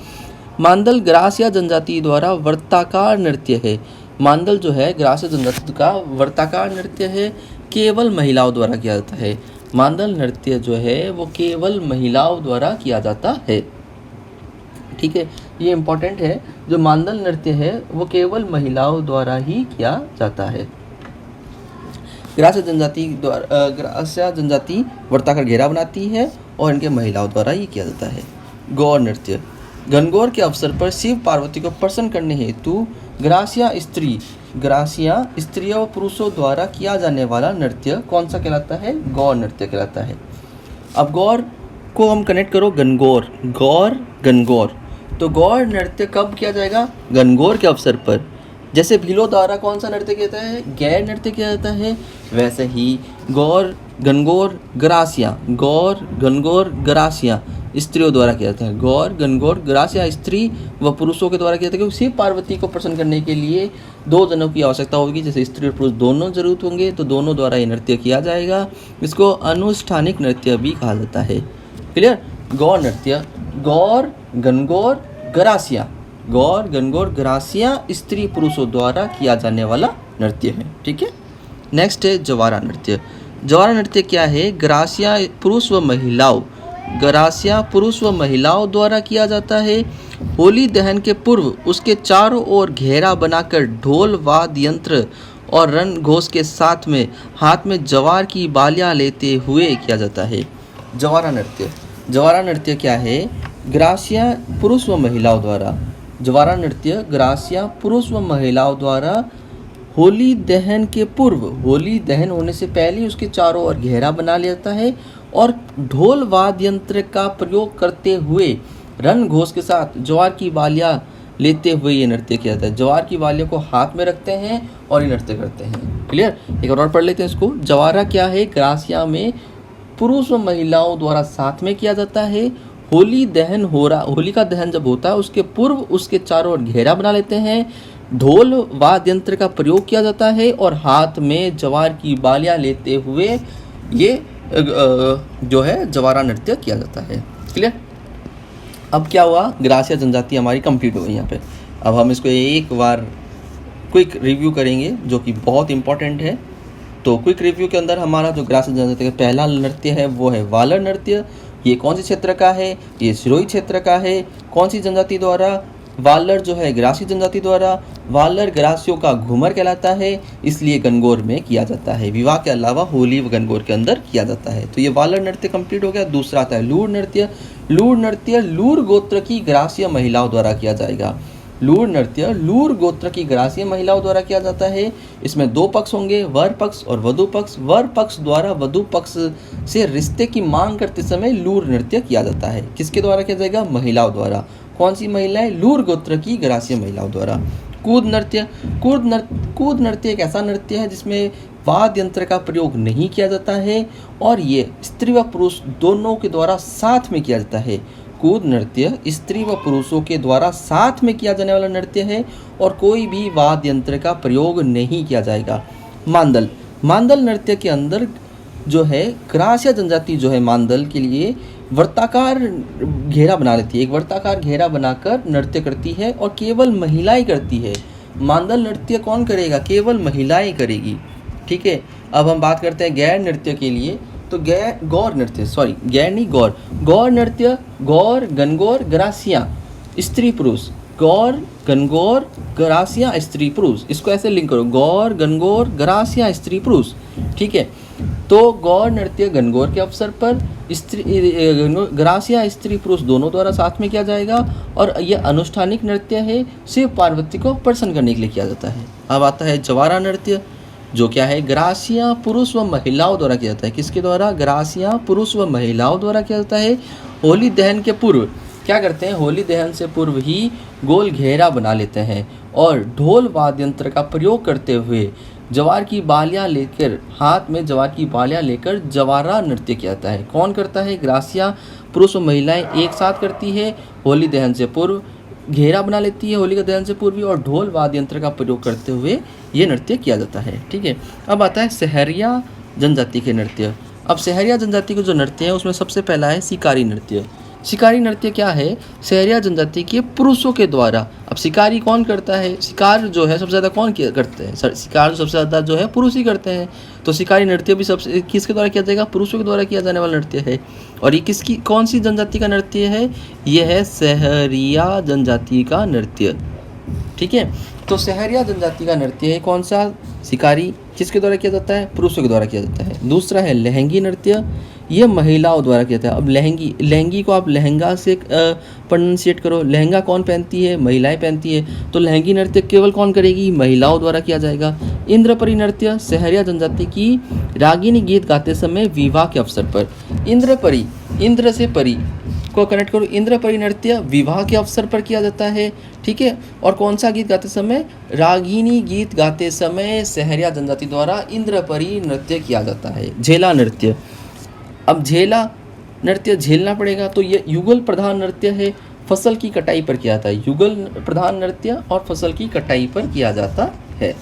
मांदल ग्रासिया जनजाति द्वारा वर्ताकार नृत्य है। मांदल जो है ग्रासिया जनजाति का वर्ताकार नृत्य है, केवल महिलाओं द्वारा किया जाता है। मांदल नृत्य जो है वो केवल महिलाओं द्वारा किया जाता है। ठीक है। ये इम्पोर्टेंट है, जो मांदल नृत्य है वो केवल महिलाओं द्वारा ही किया जाता है। ग्रासिया जनजाति वर्ताकार घेरा बनाती है और इनके महिलाओं द्वारा ही किया जाता है। गौर नृत्य। गणगौर के अवसर पर शिव पार्वती को प्रसन्न करने हेतु ग्रासिया स्त्रियों व पुरुषों द्वारा किया जाने वाला नृत्य कौन सा कहलाता है? गौर नृत्य कहलाता है। अब गौर को हम कनेक्ट करो गणगौर, गौर गणगौर, तो गौर नृत्य कब किया जाएगा? गणगौर के अवसर पर। जैसे भीलों द्वारा कौन सा नृत्य किया जाता है? गैर नृत्य किया जाता है, वैसे ही गौर गणगौर ग्रासिया, गौर गणगौर ग्रासिया स्त्रियों द्वारा किया जाता है। गौर गणगौर ग्रासिया स्त्री व पुरुषों के द्वारा किया जाता है, क्योंकि शिव पार्वती को प्रसन्न करने के लिए 2 जनों की आवश्यकता होगी। जैसे स्त्री और पुरुष दोनों जरूरत होंगे, तो दोनों द्वारा ये नृत्य किया जाएगा। इसको अनुष्ठानिक नृत्य भी कहा जाता है। क्लियर? गौर नृत्य, गौर गणगौर ग्रासिया, गौर गणगौर ग्रासिया स्त्री पुरुषों द्वारा किया जाने वाला नृत्य है। ठीक है। नेक्स्ट है जवारा नृत्य। जवारा नृत्य क्या है? ग्रासिया पुरुष व महिलाओं, ग्रासिया पुरुष व महिलाओं द्वारा किया जाता है। होली दहन के पूर्व उसके चारों ओर घेरा बनाकर ढोल वाद्य यंत्र और रण घोष के साथ में हाथ में जवार की बालियां लेते हुए किया जाता है। जवारा नृत्य, जवारा नृत्य क्या है? ग्रासिया पुरुष व महिलाओं द्वारा, जवारा नृत्य ग्रासिया पुरुष व महिलाओं द्वारा होली दहन के पूर्व, होली दहन होने से पहले उसके चारों ओर घेरा बना लिया जाता है और ढोल वाद्य यंत्र का प्रयोग करते हुए रण घोष के साथ ज्वार की बालियां लेते हुए ये नृत्य किया जाता है। ज्वार की बालियों को हाथ में रखते हैं और ये नृत्य करते हैं। क्लियर? एक बार और पढ़ लेते हैं इसको। जवारा क्या है? ग्रासिया में पुरुष व महिलाओं द्वारा साथ में किया जाता है। होली दहन हो रहा, होली का दहन जब होता है उसके पूर्व उसके चारों ओर घेरा बना लेते हैं, ढोल वाद्य यंत्र का प्रयोग किया जाता है और हाथ में ज्वार की बालियां लेते हुए ये जो है जवारा नृत्य किया जाता है। क्लियर? अब क्या हुआ? ग्रासिया जनजाति हमारी कंप्लीट हो गई यहाँ पे। अब हम इसको एक बार क्विक रिव्यू करेंगे जो कि बहुत इंपॉर्टेंट है। तो क्विक रिव्यू के अंदर हमारा जो ग्रासिया जनजाति का पहला नृत्य है वो है वालर नृत्य। ये कौन सी क्षेत्र का है? ये सिरोही क्षेत्र का है। कौन सी जनजाति द्वारा? वालर जो है ग्रासी जनजाति द्वारा। वालर ग्रासियों का घूमर कहलाता है, इसलिए गणगौर में किया जाता है। विवाह के अलावा होली व गणगौर के अंदर किया जाता है। तो ये वालर नृत्य कंप्लीट हो गया। दूसरा आता है लूर नृत्य। लूर नृत्य लूर गोत्र की ग्रासीय महिलाओं द्वारा किया जाएगा। लूर नृत्य लूर गोत्र की ग्रासीय महिलाओं द्वारा किया जाता है। इसमें 2 पक्ष होंगे, वर पक्ष और वधु पक्ष। वर पक्ष द्वारा वधु पक्ष से रिश्ते की मांग करते समय लूर नृत्य किया जाता है। किसके द्वारा किया जाएगा? महिलाओं द्वारा। कौन सी महिलाएं? लूर गोत्र की ग्रासीय महिलाओं द्वारा। कूद नृत्य, कूद नृत्य एक ऐसा नृत्य है जिसमें वाद्य यंत्र का प्रयोग नहीं किया जाता है और ये स्त्री व पुरुष दोनों के द्वारा साथ में किया जाता है। कूद नृत्य स्त्री व पुरुषों के द्वारा साथ में किया जाने वाला नृत्य है और कोई भी वाद्य यंत्र का प्रयोग नहीं किया जाएगा। मांदल, मांदल नृत्य के अंदर जो है ग्रासिया जनजाति जो है मांदल के लिए वर्ताकार घेरा बना लेती है। एक वर्ताकार घेरा बनाकर नृत्य करती है और केवल महिलाएं करती है। मांदल नृत्य कौन करेगा? केवल महिलाएं करेगी। ठीक है। अब हम बात करते हैं गैर नृत्य के लिए। तो गौर नृत्य, सॉरी गैर नहीं गौर, गौर नृत्य गौर गणगौर ग्रासिया स्त्री पुरुष, गौर गणगौर ग्रासिया स्त्री पुरुष। इसको ऐसे लिंक करो, गौर गणगौर ग्रासिया स्त्री पुरुष। ठीक है। तो गौर नृत्य गणगौर के अवसर पर स्त्री ग्रासिया स्त्री पुरुष दोनों द्वारा साथ में किया जाएगा और यह अनुष्ठानिक नृत्य है, शिव पार्वती को प्रसन्न करने के लिए किया जाता है। अब आता है जवारा नृत्य, जो क्या है? ग्रासिया पुरुष व महिलाओं द्वारा किया जाता है। किसके द्वारा? ग्रासिया पुरुष व महिलाओं द्वारा किया जाता है। होली दहन के पूर्व क्या करते हैं? होली दहन से पूर्व ही गोल घेरा बना लेते हैं और ढोल वाद्य यंत्र का प्रयोग करते हुए जवार की बालियां लेकर, हाथ में जवार की बालियां लेकर जवारा नृत्य किया जाता है। कौन करता है? ग्रासिया पुरुष और महिलाएं एक साथ करती है। होली दहन से पूर्व घेरा बना लेती है होली का दहन से पूर्व और ढोल वाद्य यंत्र का प्रयोग करते हुए ये नृत्य किया जाता है। ठीक है। अब आता है सहरिया जनजाति के नृत्य। अब सहरिया जनजाति के जो नृत्य है उसमें सबसे पहला है शिकारी नृत्य। शिकारी नृत्य क्या है? सहरिया जनजाति के पुरुषों के द्वारा। अब शिकारी कौन करता है? शिकार जो है सबसे ज़्यादा कौन करते हैं? शिकार सबसे ज़्यादा जो है पुरुष ही करते हैं। तो शिकारी नृत्य भी सबसे किसके द्वारा किया जाएगा? पुरुषों के द्वारा किया जाने वाला नृत्य है। और ये किसकी, कौन सी जनजाति का नृत्य है? ये है सहरिया जनजाति का नृत्य। ठीक है। तो सहरिया जनजाति का नृत्य है कौन सा? शिकारी। किसके द्वारा किया जाता है? पुरुषों के द्वारा किया जाता है। दूसरा है लहंगी नृत्य। ये महिलाओं द्वारा किया जाता है। अब लहंगी, लहंगी को आप लहंगा से प्रोनाउंसिएट करो। लहंगा कौन पहनती है? महिलाएं पहनती है। तो लहंगी नृत्य केवल कौन करेगी? महिलाओं द्वारा किया जाएगा। इंद्रपरी नृत्य सहरिया जनजाति की रागिनी गीत गाते समय विवाह के अवसर पर। इंद्रपरी, इंद्र से परी को कनेक्ट करो। इंद्रपरी नृत्य विवाह के अवसर पर किया जाता है, ठीक है। और कौन सा गीत गाते समय? रागिनी गीत गाते समय सहरिया जनजाति द्वारा इंद्रपरी नृत्य किया जाता है। झेला नृत्य, अब झेला नृत्य झेलना पड़ेगा, तो ये युगल प्रधान नृत्य है, फसल की कटाई पर किया जाता है। युगल प्रधान नृत्य और फसल की कटाई पर किया जाता है,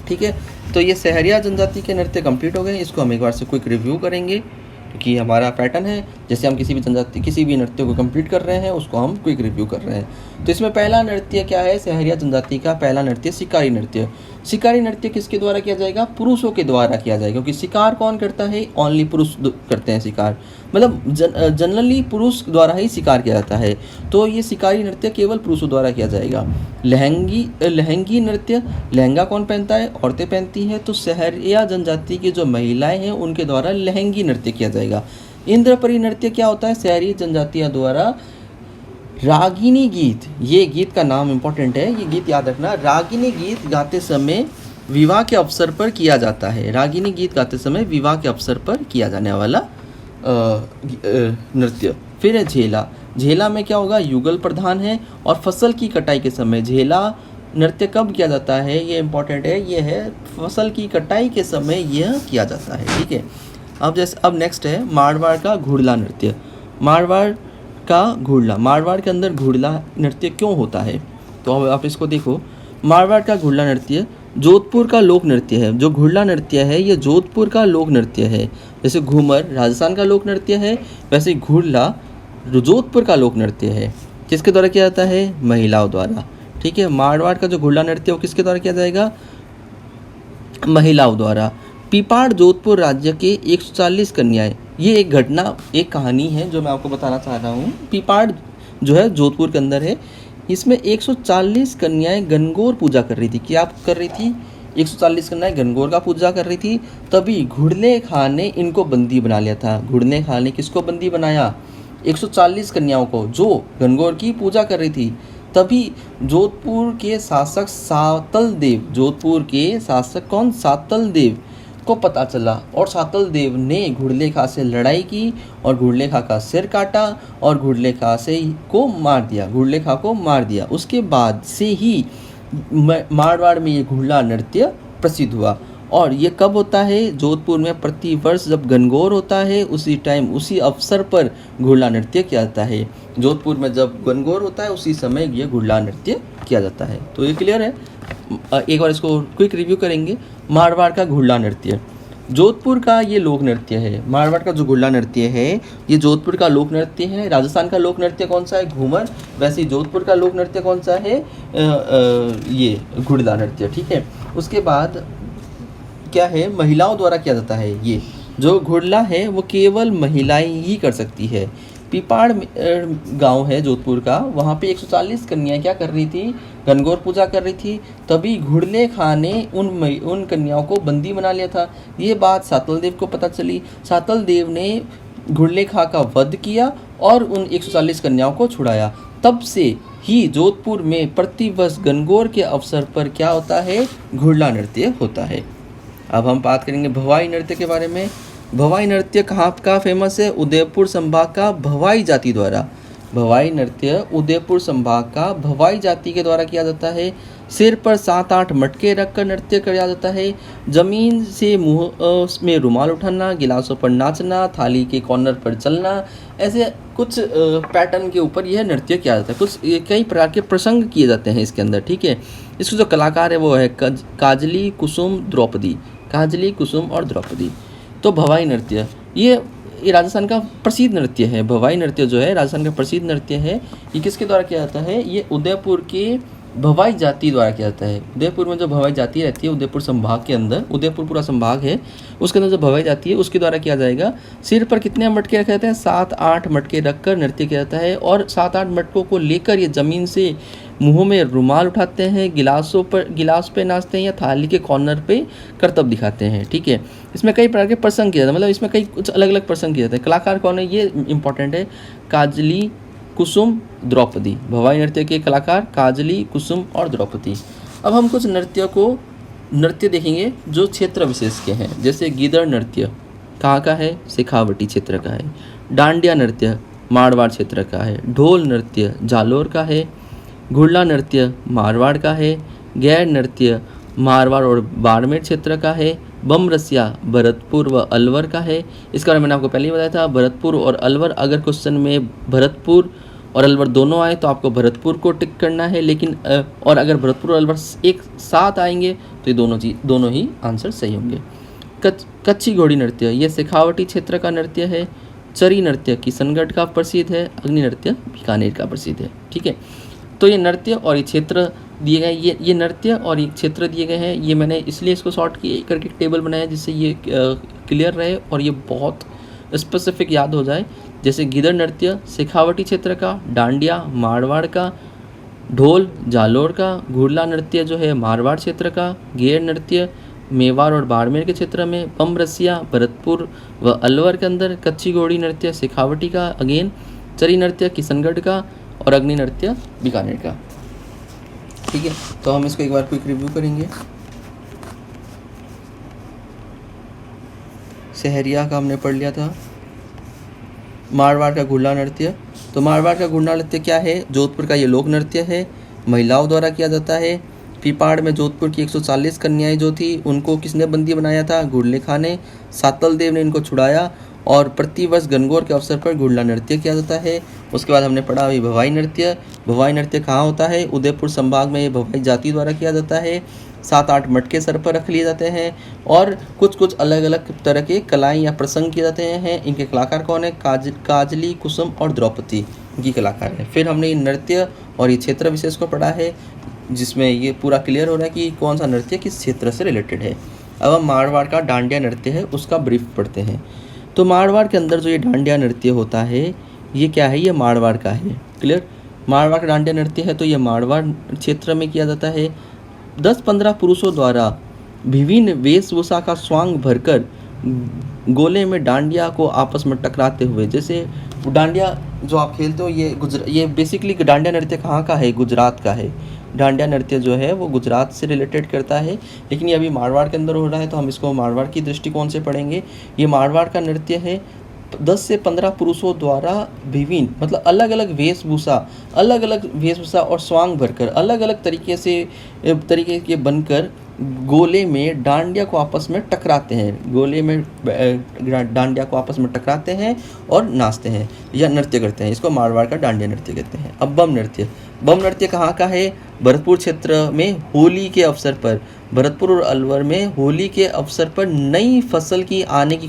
ठीक है। तो ये सहरिया जनजाति के नृत्य कंप्लीट हो गए। इसको हम एक बार से क्विक रिव्यू करेंगे, क्योंकि हमारा पैटर्न है जैसे हम किसी भी जनजाति किसी भी नृत्य को कंप्लीट कर रहे हैं उसको हम क्विक रिव्यू कर रहे हैं। तो इसमें पहला नृत्य क्या है? सहरिया जनजाति का पहला नृत्य शिकारी नृत्य। शिकारी नृत्य किसके द्वारा किया जाएगा? पुरुषों के द्वारा किया जाएगा, क्योंकि शिकार कौन करता है? ओनली पुरुष करते हैं शिकार, मतलब जनरली पुरुष द्वारा ही शिकार किया जाता है। तो ये शिकारी नृत्य केवल पुरुषों द्वारा किया जाएगा। लहंगी नृत्य, लहंगा कौन पहनता है? औरतें पहनती हैं। तो सहरिया जनजाति की जो महिलाएं हैं उनके द्वारा लहंगी नृत्य किया जाएगा। इंद्रपरी नृत्य क्या होता है? सहरिया जनजातियों द्वारा रागिनी गीत, ये गीत का नाम इंपॉर्टेंट है, ये गीत याद रखना। रागिनी गीत गाते समय विवाह के अवसर पर किया जाता है। रागिनी गीत गाते समय विवाह के अवसर पर किया जाने वाला नृत्य। फिर है झेला। झेला में क्या होगा? युगल प्रधान है और फसल की कटाई के समय। झेला नृत्य कब किया जाता है? ये इंपॉर्टेंट है, ये है फसल की कटाई के समय यह किया जाता है, ठीक है। अब नेक्स्ट है मारवाड़ का घुड़ला नृत्य। मारवाड़ का घुड़ला, मारवाड़ के अंदर घुड़ला नृत्य क्यों होता है? तो अब आप इसको देखो। मारवाड़ का घुड़ला नृत्य जोधपुर का लोक नृत्य है। जो घुड़ला नृत्य है ये जोधपुर का लोक नृत्य है। जैसे घूमर राजस्थान का लोक नृत्य है, वैसे घुड़ला जोधपुर का लोक नृत्य है। किसके द्वारा किया जाता है? महिलाओं द्वारा, ठीक है। मारवाड़ का जो घुड़ला नृत्य है वो किसके द्वारा किया जाएगा? महिलाओं द्वारा। पीपाड़ जोधपुर राज्य के 140 कन्याएं, ये एक घटना, एक कहानी है जो मैं आपको बताना चाह रहा हूँ। पीपाड़ जो है जोधपुर के अंदर है, इसमें 140 कन्याएं गणगौर पूजा कर रही थी। क्या कर रही थी? 140 कन्याएं गणगौर का पूजा कर रही थी। तभी घुड़ने खां ने इनको बंदी बना लिया था। घुड़ने खां ने किसको बंदी बनाया? 140 कन्याओं को, जो गणगौर की पूजा कर रही थी। तभी जोधपुर के शासक सातल देव, जोधपुर के शासक कौन? सातल देव को पता चला और सातल देव ने घुड़ले खां से लड़ाई की और घुड़ले खां का सिर काटा और घुड़ले खां से को मार दिया, घुड़ले खां को मार दिया। उसके बाद से ही मारवाड़ में ये घुड़ला नृत्य प्रसिद्ध हुआ। और ये कब होता है? जोधपुर में प्रति वर्ष जब गणगौर होता है उसी टाइम, उसी अवसर पर घुड़ला नृत्य किया जाता है। जोधपुर में जब गणगौर होता है उसी समय ये घुड़ला नृत्य किया जाता है। तो ये क्लियर है। एक बार इसको क्विक रिव्यू करेंगे। मारवाड़ का घुड़ला नृत्य जोधपुर का ये लोक नृत्य है। मारवाड़ का जो घुड़ला नृत्य है ये जोधपुर का लोक नृत्य है। राजस्थान का लोक नृत्य कौन सा है? घूमर। वैसे ही जोधपुर का लोक नृत्य कौन सा है? ये घुड़ला नृत्य, ठीक है। उसके बाद क्या है? महिलाओं द्वारा किया जाता है। ये जो घुड़ला है वो केवल महिलाएं ही कर सकती है। पीपाड़ गांव है जोधपुर का, वहाँ पे 140 कन्याएं क्या कर रही थी? गणगौर पूजा कर रही थी। तभी घुड़ले खां ने उन कन्याओं को बंदी बना लिया था। ये बात सातल देव को पता चली। सातल देव ने घुड़ले खां का वध किया और उन 140 कन्याओं को छुड़ाया। तब से ही जोधपुर में प्रतिवर्ष गणगौर के अवसर पर क्या होता है? घुड़ला नृत्य होता है। अब हम बात करेंगे भवाई नृत्य के बारे में। भवाई नृत्य कहाँ का फेमस है? उदयपुर संभाग का भवाई जाति द्वारा। भवाई नृत्य उदयपुर संभाग का भवाई जाति के द्वारा किया जाता है। सिर पर 7-8 मटके रखकर नृत्य किया जाता है। जमीन से मुंह में रुमाल उठाना, गिलासों पर नाचना, थाली के कॉर्नर पर चलना, ऐसे कुछ पैटर्न के ऊपर यह नृत्य किया जाता है। कुछ कई प्रकार के प्रसंग किए जाते हैं इसके अंदर, ठीक है। इसके जो कलाकार है वो है काजली, कुसुम, द्रौपदी। काजली, कुसुम और द्रौपदी। तो भवाई नृत्य ये राजस्थान का प्रसिद्ध नृत्य है। भवाई नृत्य जो है राजस्थान का प्रसिद्ध नृत्य है। ये किसके द्वारा किया जाता है? ये उदयपुर के भवाई जाति द्वारा किया जाता है। उदयपुर में जो भवाई जाति रहती है, उदयपुर संभाग के अंदर, उदयपुर पूरा संभाग है, उसके अंदर जो भवाई जाति है उसके द्वारा किया जाएगा। सिर पर कितने मटके रखे जाते हैं? 7-8 मटके रखकर नृत्य किया जाता है और 7-8 मटकों को लेकर ये ज़मीन से मुंह में रुमाल उठाते हैं, गिलास पे नाचते हैं या थाली के कॉर्नर पे करतब दिखाते हैं। ठीक है, इसमें कई प्रकार के प्रसंग किए जाते हैं, मतलब इसमें कई कुछ अलग अलग प्रसंग किए जाते हैं। कलाकार कौन है ये इंपॉर्टेंट है, काजली, कुसुम, द्रौपदी। भवाई नृत्य के कलाकार काजली, कुसुम और द्रौपदी। अब हम कुछ नृत्य देखेंगे जो क्षेत्र विशेष के हैं। जैसे गीदड़ नृत्य कहाँ का है? शेखावटी क्षेत्र का है। डांडिया नृत्य मारवाड़ क्षेत्र का है। ढोल नृत्य जालोर का है। घुड़ला नृत्य मारवाड़ का है। गैर नृत्य मारवाड़ और बाड़मेर क्षेत्र का है। बम रसिया भरतपुर व अलवर का है। इसके बारे में मैंने आपको पहले ही बताया था, भरतपुर और अलवर। अगर क्वेश्चन में भरतपुर और अलवर दोनों आए तो आपको भरतपुर को टिक करना है, लेकिन और अगर भरतपुर और अलवर एक साथ आएंगे तो ये दोनों ही आंसर सही होंगे। कच्ची घोड़ी नृत्य ये शेखावटी क्षेत्र का नृत्य है। चरी नृत्य किशनगढ़ का प्रसिद्ध है। अग्नि नृत्य बीकानेर का प्रसिद्ध है। ठीक है, तो ये नृत्य और ये क्षेत्र दिए गए, ये नृत्य और ये क्षेत्र दिए गए हैं। ये मैंने इसलिए इसको शॉर्ट करके टेबल बनाया जिससे ये क्लियर रहे और ये बहुत स्पेसिफिक याद हो जाए। जैसे गिदड़ नृत्य शेखावटी क्षेत्र का, डांडिया मारवाड़ का, ढोल जालोर का, घुड़ला नृत्य जो है मारवाड़ क्षेत्र का, गेर नृत्य मेवाड़ और बाड़मेर के क्षेत्र में, बम रसिया भरतपुर व अलवर के अंदर, कच्ची घोड़ी नृत्य शेखावटी का अगेन, चरी नृत्य किशनगढ़ का और अग्नि नृत्य बीकानेर का। ठीक है, तो हम इसको एक बार क्विक रिव्यू करेंगे। सहरिया का हमने पढ़ लिया था। मारवाड़ का घुड़ला नृत्य, तो मारवाड़ का घुड़ला नृत्य क्या है? जोधपुर का ये लोक नृत्य है, महिलाओं द्वारा किया जाता है। पीपाड़ में जोधपुर की 140 कन्याएं जो थी उनको किसने बंदी बनाया था? घुड़ले खां ने। सातल देव ने इनको छुड़ाया और प्रतिवर्ष गणगौर के अवसर पर घुड़ला नृत्य किया जाता है। उसके बाद हमने पढ़ा अभी भवाई नृत्य। भवाई नृत्य कहाँ होता है? उदयपुर संभाग में ये भवाई जाति द्वारा किया जाता है। 7-8 मटके सर पर रख लिए जाते हैं और कुछ अलग अलग तरह के कलाएं या प्रसंग किए जाते हैं। इनके कलाकार कौन है? काजली, कुसुम और द्रौपदी इनकी कलाकार है। फिर हमने नृत्य और ये क्षेत्र विशेष को पढ़ा है जिसमें ये पूरा क्लियर हो रहा है कि कौन सा नृत्य किस क्षेत्र से रिलेटेड है। अब हम मारवाड़ का डांडिया नृत्य है उसका ब्रीफ पढ़ते हैं। तो मारवाड़ के अंदर जो ये डांडिया नृत्य होता है ये क्या है? ये मारवाड़ का है। क्लियर, मारवाड़ का डांडिया नृत्य है तो ये मारवाड़ क्षेत्र में किया जाता है। 10-15 पुरुषों द्वारा विभिन्न वेशभूषा का स्वांग भरकर गोले में डांडिया को आपस में टकराते हुए, जैसे डांडिया जो आप खेलते हो ये बेसिकली डांडिया नृत्य कहाँ का है? गुजरात का है। डांडिया नृत्य जो है वो गुजरात से रिलेटेड करता है, लेकिन ये अभी मारवाड़ के अंदर हो रहा है तो हम इसको मारवाड़ की दृष्टिकोण से पढ़ेंगे। ये मारवाड़ का नृत्य है। 10 से 15 पुरुषों द्वारा विभिन्न मतलब अलग अलग वेशभूषा और स्वांग भरकर अलग अलग तरीके के बनकर गोले में डांडिया को आपस में टकराते हैं। गोले में डांडिया को आपस में टकराते हैं और नाचते हैं या नृत्य करते हैं। इसको मारवाड़ का डांडिया नृत्य कहते हैं। अब बम नृत्य कहाँ का है? भरतपुर क्षेत्र में होली के अवसर पर, भरतपुर और अलवर में होली के अवसर पर नई फसल की आने की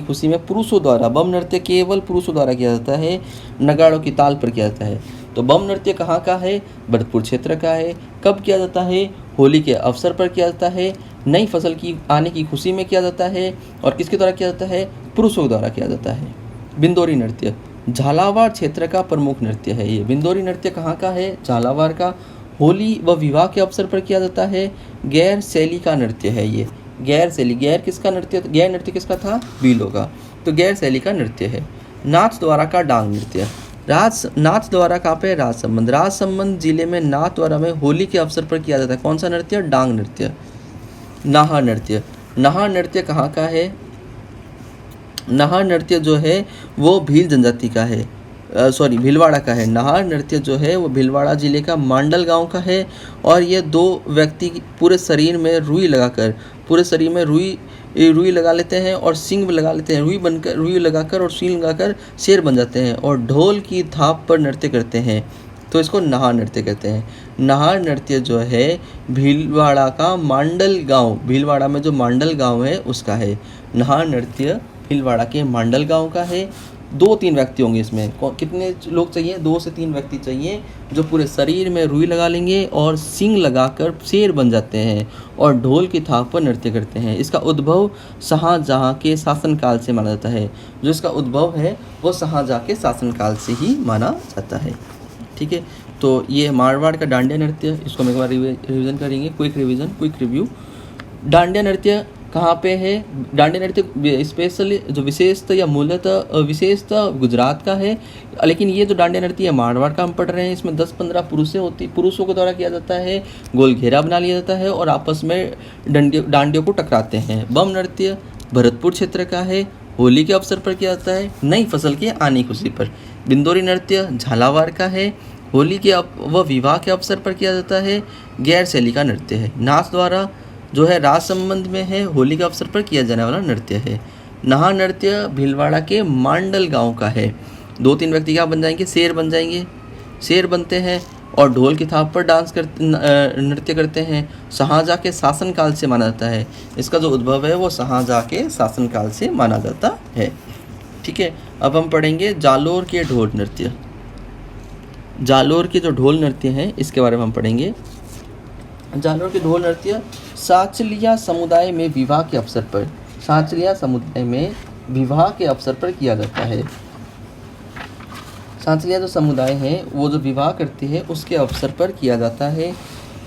खुशी में पुरुषों द्वारा बम नृत्य केवल पुरुषों द्वारा किया जाता है। नगाड़ों की ताल पर किया जाता है। तो बम नृत्य कहाँ का है? भरतपुर क्षेत्र का है। कब किया जाता है? होली के अवसर पर किया जाता है। नई फसल की आने की खुशी में किया जाता है और किसके द्वारा किया जाता है? पुरुषों द्वारा किया जाता है। बिंदोरी नृत्य झालावाड़ क्षेत्र का प्रमुख नृत्य है। ये बिंदोरी नृत्य कहाँ का है? झालावाड़ का। होली व विवाह के अवसर पर किया जाता है। गैर शैली का नृत्य है ये। गैर नृत्य किसका था? भीलों का। तो गैर शैली का नृत्य है। नाथ द्वारा का डांग नृत्य। नाथ द्वारा कहाँ पे? राजसमंद जिले में नाथ द्वारा में होली के अवसर पर किया जाता है। कौन सा नृत्य? डांग नृत्य। नाहर नृत्य कहाँ का है? नाहर नृत्य जो है वो भील जनजाति का है, भीलवाड़ा का है। नाहर नृत्य जो है वो भीलवाड़ा जिले का मांडल गांव का है और ये 2 व्यक्ति पूरे शरीर में रुई लगा लेते हैं और सींग लगा लेते हैं। रुई लगाकर और सींग लगाकर शेर बन जाते हैं और ढोल की थाप पर नृत्य करते हैं, तो इसको नाहर नृत्य कहते हैं। नाहर नृत्य जो है भीलवाड़ा का मांडल गांव, भीलवाड़ा में जो मांडल गांव है उसका है। नाहर नृत्य भीलवाड़ा के मांडल गांव का है। 2-3 व्यक्ति होंगे इसमें। कितने लोग चाहिए? 2 से 3 व्यक्ति चाहिए जो पूरे शरीर में रुई लगा लेंगे और सींग लगाकर शेर बन जाते हैं और ढोल की थाप पर नृत्य करते हैं। इसका उद्भव शाहजहाँ के शासनकाल से माना जाता है। जो इसका उद्भव है वो शाहजहाँ के शासनकाल से ही माना जाता है। ठीक है, तो ये मारवाड़ का डांडिया नृत्य, इसको हम एक बार रिवीजन करेंगे, क्विक रिव्यू। डांडिया नृत्य कहाँ पे है? डांडिया नृत्य स्पेशली जो विशेषतः या मूलतः विशेषतः गुजरात का है, लेकिन ये जो डांडिया नृत्य है मारवाड़ का हम पढ़ रहे हैं। इसमें 10-15 पुरुषों के द्वारा किया जाता है। गोल घेरा बना लिया जाता है और आपस में डांडियों को टकराते हैं। बम नृत्य भरतपुर क्षेत्र का है, होली के अवसर पर किया जाता है, नई फसल के आने की खुशी पर। बिंदोरी नृत्य झालावाड़ का है, होली के व विवाह के अवसर पर किया जाता है, गैर शैली का नृत्य है। नाच द्वारा जो है राज संबंध में है, होली के अवसर पर किया जाने वाला नृत्य है। नहा नृत्य भीलवाड़ा के मांडल गांव का है। 2-3 व्यक्ति क्या बन जाएंगे? शेर बन जाएंगे, शेर बनते हैं और ढोल की थाप पर नृत्य करते हैं। शाहजहाँ के शासनकाल से माना जाता है। इसका जो उद्भव है वो शाहजहाँ के शासनकाल से माना जाता है। ठीक है, अब हम पढ़ेंगे जालोर के ढोल नृत्य। जालोर के जो ढोल नृत्य हैं इसके बारे में हम पढ़ेंगे। जालोर के ढोल नृत्य सांचलिया समुदाय में विवाह के अवसर पर, सांचलिया समुदाय में विवाह के अवसर पर किया जाता है। सांचलिया जो समुदाय है वो जो विवाह करती है उसके अवसर पर किया जाता है,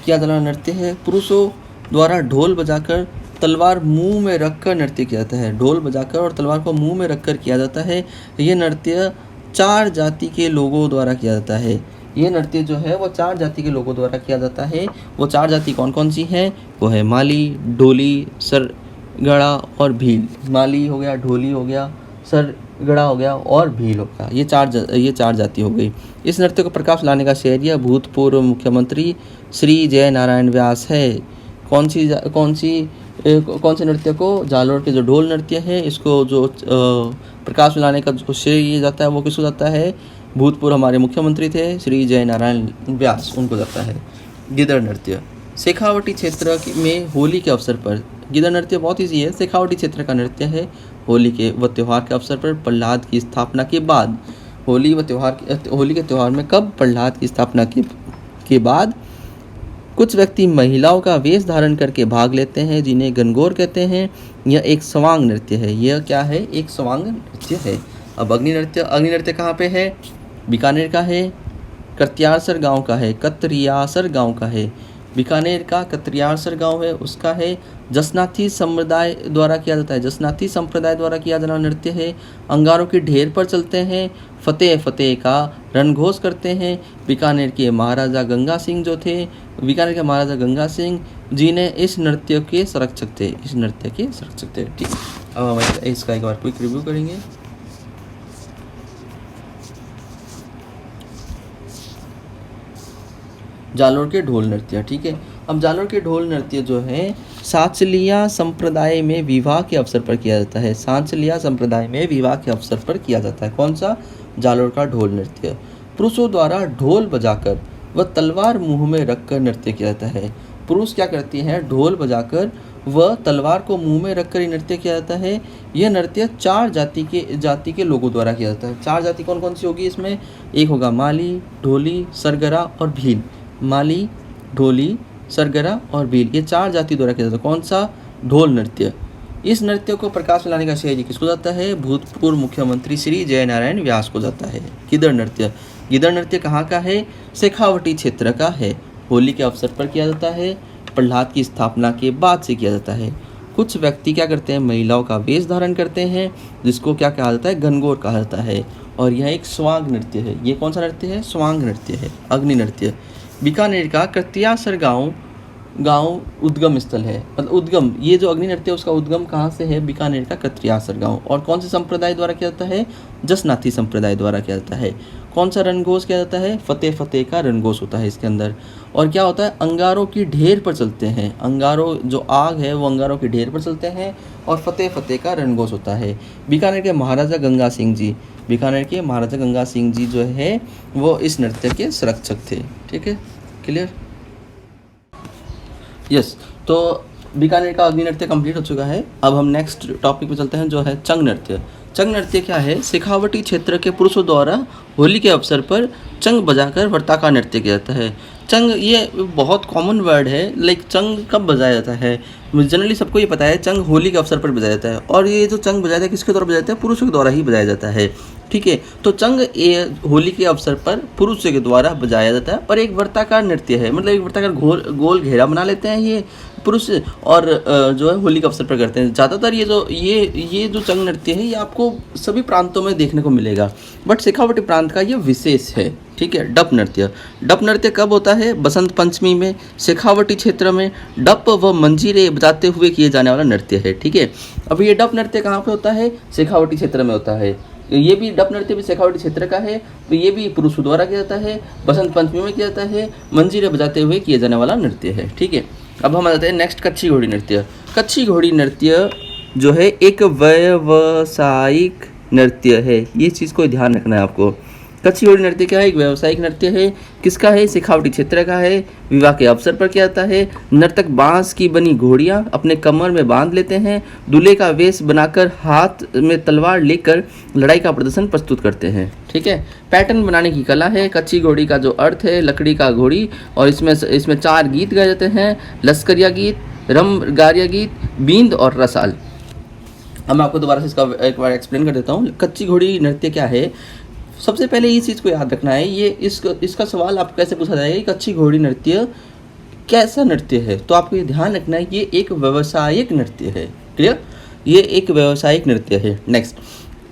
किया जाना नृत्य है। पुरुषों द्वारा ढोल बजाकर तलवार मुंह में रखकर नृत्य किया जाता है। ढोल बजाकर और तलवार को मुंह में रखकर किया जाता है। ये नृत्य 4 जाति के लोगों द्वारा किया जाता है। ये नृत्य जो है वो 4 जाति के लोगों द्वारा किया जाता है। वो 4 जाति कौन कौन सी हैं? वो है माली, ढोली, सरगड़ा और भील। माली हो गया, ढोली हो गया, सरगड़ा हो गया और भील हो गया। ये चार जाति हो गई। इस नृत्य को प्रकाश लाने का श्रेय भूतपूर्व मुख्यमंत्री श्री जय नारायण व्यास है। कौन से नृत्य को? जालोर के जो ढोल नृत्य है इसको जो प्रकाश लाने का जो श्रेय जाता है वो किसको जाता है? भूतपूर्व हमारे मुख्यमंत्री थे श्री जय नारायण व्यास, उनको जाता है। गिदड़ नृत्य शेखावटी क्षेत्र में होली के अवसर पर। गिदड़ नृत्य बहुत ईजी है, शेखावटी क्षेत्र का नृत्य है। होली के त्यौहार के अवसर पर प्रहलाद की स्थापना के बाद, होली के त्यौहार में कब? प्रहलाद की स्थापना के बाद कुछ व्यक्ति महिलाओं का वेश धारण करके भाग लेते हैं जिन्हें गणगौर कहते हैं। यह एक स्वांग नृत्य है। यह क्या है? एक स्वांग नृत्य है। अब अग्नि नृत्य कहाँ पे है? बीकानेर का है, कत्रियासर गांव का है, कत्रियासर गांव का है। बीकानेर का कत्रियासर गांव है उसका है। जसनाथी संप्रदाय द्वारा किया जाता है। जसनाथी संप्रदाय द्वारा किया जाना नृत्य है। अंगारों के ढेर पर चलते हैं। फतेह फतेह का रणघोष करते हैं। बीकानेर के महाराजा गंगा सिंह जो थे, बीकानेर के महाराजा गंगा सिंह जी ने इस नृत्य के संरक्षक थे। ठीक, अब हम इसका एक बार क्विक रिव्यू करेंगे। जालोर के ढोल नृत्य। ठीक है, अब जालोर के ढोल नृत्य जो है सांचलिया संप्रदाय में विवाह के अवसर पर किया जाता है। सांचलिया संप्रदाय में विवाह के अवसर पर किया जाता है। कौन सा? जालोर का ढोल नृत्य। पुरुषों द्वारा ढोल बजाकर व तलवार मुंह में रखकर नृत्य किया जाता है। पुरुष क्या करते हैं? ढोल बजाकर व तलवार को मुंह में रखकर ही नृत्य किया जाता है। यह नृत्य 4 जाति के लोगों द्वारा किया जाता है। 4 जाति कौन कौन सी होगी इसमें? एक होगा माली, ढोली, सरगरा और भील। माली, ढोली, सरगरा और भील, ये 4 जाति द्वारा किया जाता है। कौन सा? ढोल नृत्य। इस नृत्य को प्रकाश में लाने का श्रेय किसको जाता है? भूतपूर्व मुख्यमंत्री श्री जय नारायण व्यास को जाता है। गिदड़ नृत्य कहाँ का है? शेखावटी क्षेत्र का है। होली के अवसर पर किया जाता है। प्रहलाद की स्थापना के बाद से किया जाता है। कुछ व्यक्ति क्या करते हैं? महिलाओं का वेश धारण करते हैं जिसको क्या कहा जाता है? गणगौर कहा जाता है। और यह एक स्वांग नृत्य है। ये कौन सा नृत्य है? स्वांग नृत्य है, अग्नि नृत्य। बीकानेर का कत्रियासर गांव उद्गम स्थल है। मतलब उद्गम, ये जो अग्नि नृत्य है उसका उद्गम कहाँ से है? बीकानेर का कत्रियासर गांव। और कौन से संप्रदाय द्वारा किया जाता है? जसनाथी संप्रदाय द्वारा किया जाता है। कौन सा रणघोष किया जाता है? फतेह फतेह का रणघोष होता है इसके अंदर। और क्या होता है? अंगारों की ढेर पर चलते हैं। अंगारों जो आग है वो अंगारों की ढेर पर चलते हैं और फतेह फतेह का रणघोष होता है। बीकानेर के महाराजा गंगा सिंह जी जो है वो इस नृत्य के संरक्षक थे। ठीक है, क्लियर? यस, तो बीकानेर का अग्नि नृत्य कंप्लीट हो चुका है। अब हम नेक्स्ट टॉपिक पे चलते हैं जो है चंग चंग नृत्य क्या है? शेखावटी क्षेत्र के पुरुषों द्वारा होली के अवसर पर चंग बजाकर वर्ताकार नृत्य किया जाता है। चंग ये बहुत कॉमन वर्ड है, लाइक चंग कब बजाया जाता है? जनरली सबको ये पता है चंग होली के अवसर पर बजाया जाता है, और ये जो चंग बजाया जाता है किसके द्वारा बजाया जाता है? पुरुषों के द्वारा ही बजाया जाता है। ठीक है, तो चंग ये होली के अवसर पर पुरुष के द्वारा बजाया जाता है और एक वर्ताकार नृत्य है, मतलब एक वर्ताकार गोल घेरा बना लेते हैं ये पुरुष, और जो है होली के अवसर पर करते हैं। ज़्यादातर ये जो चंग नृत्य है ये आपको सभी प्रांतों में देखने को मिलेगा, बट शेखावटी प्रांत का ये विशेष है। ठीक है, डप नृत्य। डप नृत्य कब होता है? बसंत पंचमी में शेखावटी क्षेत्र में डप व मंजीरे बजाते हुए किए जाने वाला नृत्य है। ठीक है, अब ये डप नृत्य कहाँ पे होता है? शेखावटी क्षेत्र में होता है। ये भी डप नृत्य भी शेखावटी क्षेत्र का है, तो ये भी पुरुषों द्वारा किया जाता है, बसंत पंचमी में किया जाता है, मंजीरे बजाते हुए किए जाने वाला नृत्य है। ठीक है, अब हम आ जाते हैं नेक्स्ट कच्छी घोड़ी नृत्य। कच्छी घोड़ी नृत्य जो है एक व्यावसायिक नृत्य है, ये चीज़ को ध्यान रखना है आपको। कच्छी घोड़ी नृत्य क्या है? एक व्यावसायिक नृत्य है। किसका है? शेखावटी क्षेत्र का है। विवाह के अवसर पर किया जाता है। नर्तक बांस की बनी घोड़ियां अपने कमर में बांध लेते हैं, दूल्हे का वेश बनाकर हाथ में तलवार लेकर लड़ाई का प्रदर्शन प्रस्तुत करते हैं। ठीक है, पैटर्न बनाने की कला है। कच्छी घोड़ी का जो अर्थ है लकड़ी का घोड़ी, और इसमें 4 गीत गाए जाते हैं: लश्करिया गीत, रमगारिया गीत, बींद और रसाल। अब मैं आपको दोबारा से इसका एक बार एक्सप्लेन कर देता हूँ। कच्छी घोड़ी नृत्य क्या है? सबसे पहले इस चीज़ को याद रखना है, ये इसका सवाल आपको कैसे पूछा जाएगा? कच्छी घोड़ी नृत्य कैसा नृत्य है? तो आपको ये ध्यान रखना है ये एक व्यावसायिक नृत्य है। क्लियर? ये एक व्यावसायिक नृत्य है। नेक्स्ट,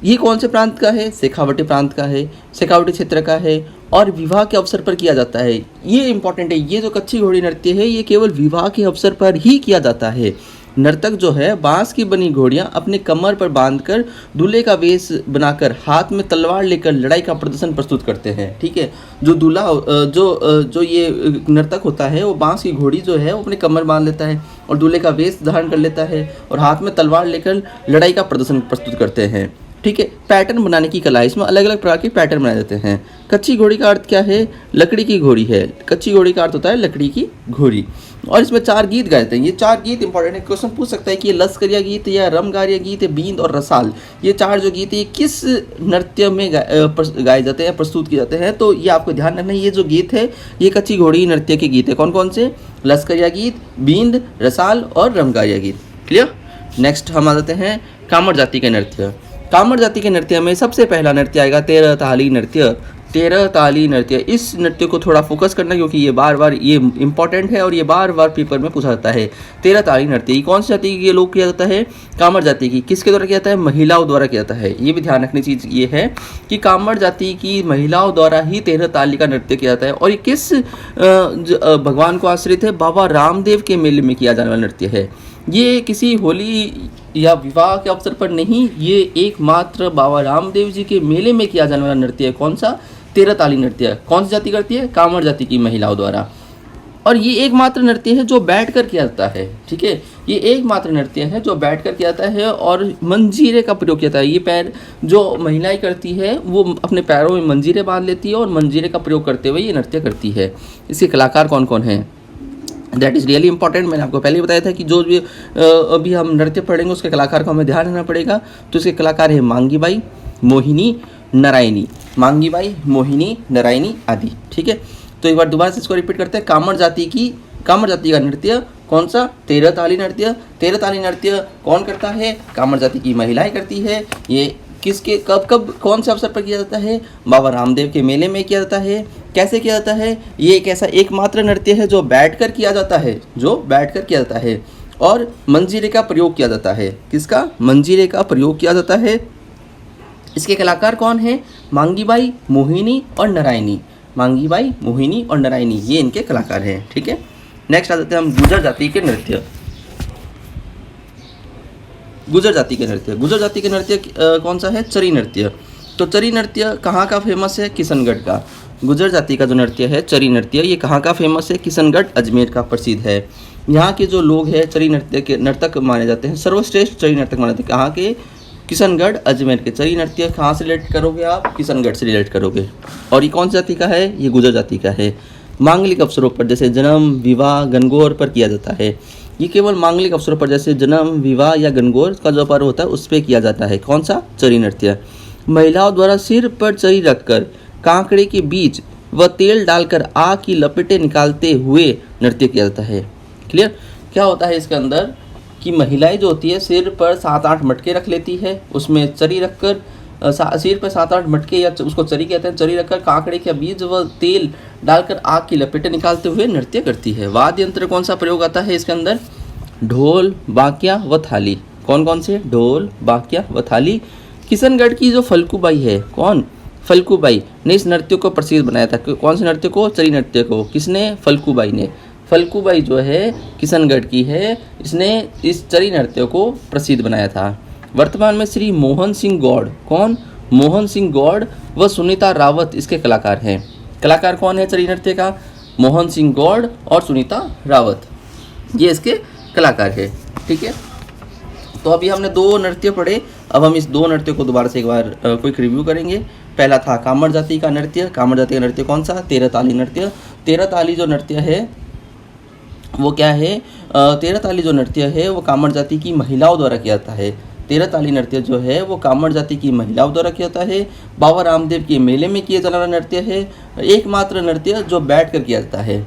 ये कौन से प्रांत का है? शेखावटी प्रांत का है, शेखावटी क्षेत्र का है, और विवाह के अवसर पर किया जाता है। ये इंपॉर्टेंट है, ये जो कच्छी घोड़ी नृत्य है ये केवल विवाह के अवसर पर ही किया जाता है। नर्तक जो है बांस की बनी घोड़ियां अपने कमर पर बांधकर दूल्हे का वेश बनाकर हाथ में तलवार लेकर लड़ाई का प्रदर्शन प्रस्तुत करते हैं। ठीक है, जो दूल्हा जो ये नर्तक होता है वो बांस की घोड़ी जो है वो अपने कमर बांध लेता है और दूल्हे का वेश धारण कर लेता है और हाथ में तलवार लेकर लड़ाई का प्रदर्शन प्रस्तुत करते हैं। ठीक है, पैटर्न बनाने की कला है, इसमें अलग अलग प्रकार के पैटर्न बनाए जाते हैं। कच्ची घोड़ी का अर्थ क्या है? लकड़ी की घोड़ी है। कच्ची घोड़ी का अर्थ होता है लकड़ी की घोड़ी, और इसमें 4 गीत गाए जाते हैं। ये 4 गीत इंपॉर्टेंट है, क्वेश्चन पूछ सकता है कि ये लश्करिया गीत या रमगारिया गीत है, बींद और रसाल, ये 4 जो गीत है ये किस नृत्य में गाए जाते हैं, प्रस्तुत किए जाते हैं? तो ये आपको ध्यान रखना है, ये जो गीत है ये कच्ची घोड़ी नृत्य के गीत है। कौन कौन से? लश्करिया गीत, बींद, रसाल और रमगारिया गीत। क्लियर? नेक्स्ट हम आ जाते हैं कामर जाति के नृत्य। कामर जाति के नृत्य में सबसे पहला नृत्य आएगा 13 ताली नृत्य। 13 ताली नृत्य, इस नृत्य को थोड़ा फोकस करना क्योंकि ये बार बार ये इंपॉर्टेंट है और ये बार बार पेपर में पूछा जाता है। 13 ताली नृत्य ये कौन सी जाति के लोग किया जाता है? कामर जाति की। किसके द्वारा किया जाता है? महिलाओं द्वारा किया जाता है। ये भी ध्यान रखने चीज़ ये है कि कामर जाति की महिलाओं द्वारा ही 13 ताली का नृत्य किया जाता है। और ये किस भगवान को आश्रित है? बाबा रामदेव के मेले में किया जाने वाला नृत्य है। ये किसी होली या विवाह के अवसर पर नहीं, ये एकमात्र बाबा रामदेव जी के मेले में किया जाने वाला नृत्य है। कौन सा? 13 ताली नृत्य। कौन सी जाति करती है? कामर जाति की महिलाओं द्वारा। और ये एकमात्र नृत्य है जो बैठकर किया जाता है। ठीक है, ये एकमात्र नृत्य है जो बैठकर किया जाता है और मंजीरे का प्रयोग किया जाता है। ये पैर जो महिलाएं करती है वो अपने पैरों में मंजीरे बांध लेती है और मंजीरे का प्रयोग करते हुए ये नृत्य करती है। इसके कलाकार कौन कौन हैं? That is really important. मैंने आपको पहले ही बताया था कि जो भी अभी हम नृत्य पढ़ेंगे उसके कलाकार को हमें ध्यान रखना पड़ेगा। तो इसके कलाकार है मांगी बाई, मोहिनी, नारायणी। मांगी बाई, मोहिनी, नारायणी आदि। ठीक है, तो एक बार दोबारा से इसको रिपीट करते हैं। कामर जाति का नृत्य कौन सा? 13 ताली नृत्य। 13 ताली नृत्य कौन करता है? कामर जाति की महिलाएं करती है। ये किसके कब कौन से अवसर पर किया जाता है? बाबा रामदेव के मेले में किया जाता है। कैसे किया जाता है? ये एक ऐसा एकमात्र नृत्य है जो बैठकर किया जाता है, और मंजीरे का प्रयोग किया जाता है। किसका? मंजीरे का प्रयोग किया जाता है। इसके कलाकार कौन हैं? मांगी बाई, मोहिनी और नारायणी। मांगी बाई, मोहिनी और नारायणी, ये इनके कलाकार हैं। ठीक है, नेक्स्ट आ जाते हैं हम गुर्जर जाति के नृत्य। गुर्जर जाति के नृत्य कौन सा है? चरी नृत्य। तो चरी नृत्य कहाँ का फेमस है? किशनगढ़ का। गुर्जर जाति का जो नृत्य है चरी नृत्य, ये कहाँ का फेमस है? किशनगढ़, अजमेर का प्रसिद्ध है। यहाँ के जो लोग हैं चरी नृत्य के नर्तक माने जाते हैं, सर्वश्रेष्ठ चरी नर्तक माने जाते हैं। कहाँ के? किशनगढ़, अजमेर के। चरी नृत्य कहाँ से रिलेट करोगे आप? किशनगढ़ से रिलेट करोगे। और ये कौन सी जाति का है? ये गुर्जर जाति का है। मांगलिक अवसरों पर जैसे जन्म, विवाह, गणगौर पर किया जाता है। ये केवल मांगलिक अवसरों पर जैसे जन्म, विवाह या गणगौर का जो पर्व होता है उस पर किया जाता है। कौन सा? चरी नृत्य। महिलाओं द्वारा सिर पर चरी रखकर कांकड़े के बीज व तेल डालकर आग की लपेटें निकालते हुए नृत्य किया जाता है। क्लियर? क्या होता है इसके अंदर कि महिलाएं जो होती है सिर पर 7-8 मटके रख लेती है, उसमें चरी रखकर सिर पर 7-8 मटके या उसको चरी कहते हैं, चरी रखकर कांकड़े के बीज व तेल डालकर आग की लपेटें निकालते हुए नृत्य करती है। वाद्य यंत्र कौन सा प्रयोग आता है इसके अंदर? ढोल, बाकिया व थाली। कौन कौन से? ढोल, बाकिया व थाली। किशनगढ़ की जो फल्गुबाई है, कौन? फल्गुबाई ने इस नृत्य को प्रसिद्ध बनाया था। कौन से नृत्य को? चरी नृत्य को। किसने? फल्गुबाई ने। फल्गुबाई जो है किशनगढ़ की है, इसने इस चरी नृत्य को प्रसिद्ध बनाया था। वर्तमान में श्री मोहन सिंह गौड़, कौन? मोहन सिंह गौड़ व सुनीता रावत इसके कलाकार हैं। कलाकार कौन है चरी नृत्य का? मोहन सिंह गौड़ और सुनीता रावत, ये इसके कलाकार है। ठीक है, तो अभी हमने 2 नृत्य पढ़े। अब हम इस 2 नृत्य को दोबारा से एक बार क्विक रिव्यू करेंगे। पहला था कामर जाति का नृत्य। कामर जाति का नृत्य कौन सा? 13 ताली नृत्य। 13 ताली जो नृत्य है वो क्या है? 13 ताली जो नृत्य है वो कामर जाति की महिलाओं द्वारा किया जाता है। 13 ताली नृत्य जो है वो कामर जाति की महिलाओं द्वारा किया जाता है। बाबा रामदेव के मेले में किया जाने वाला नृत्य है। एकमात्र नृत्य जो बैठ कर किया जाता है,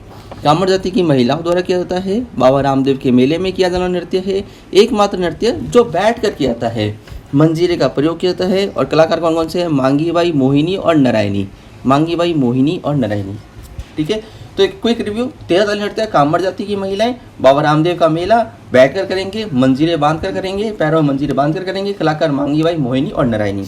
कामर जाति की महिलाओं द्वारा किया जाता है। बाबा रामदेव के मेले में किया जाने वाला नृत्य है। एकमात्र नृत्य जो बैठ कर किया जाता है। मंजीरे का प्रयोग किया जाता है। और कलाकार कौन कौन से हैं? मांगीबाई, मोहिनी और नारायणी। मांगीबाई, मोहिनी और नारायणी। ठीक है, तो एक क्विक रिव्यू। 13 ताली नृत्य कामर जाति की महिलाएं, बाबा रामदेव का मेला बैठकर करेंगे, मंजीरे बांधकर करेंगे, पैरों में मंजीरे बांधकर करेंगे। कलाकार मांगीबाई, मोहिनी और नारायणी।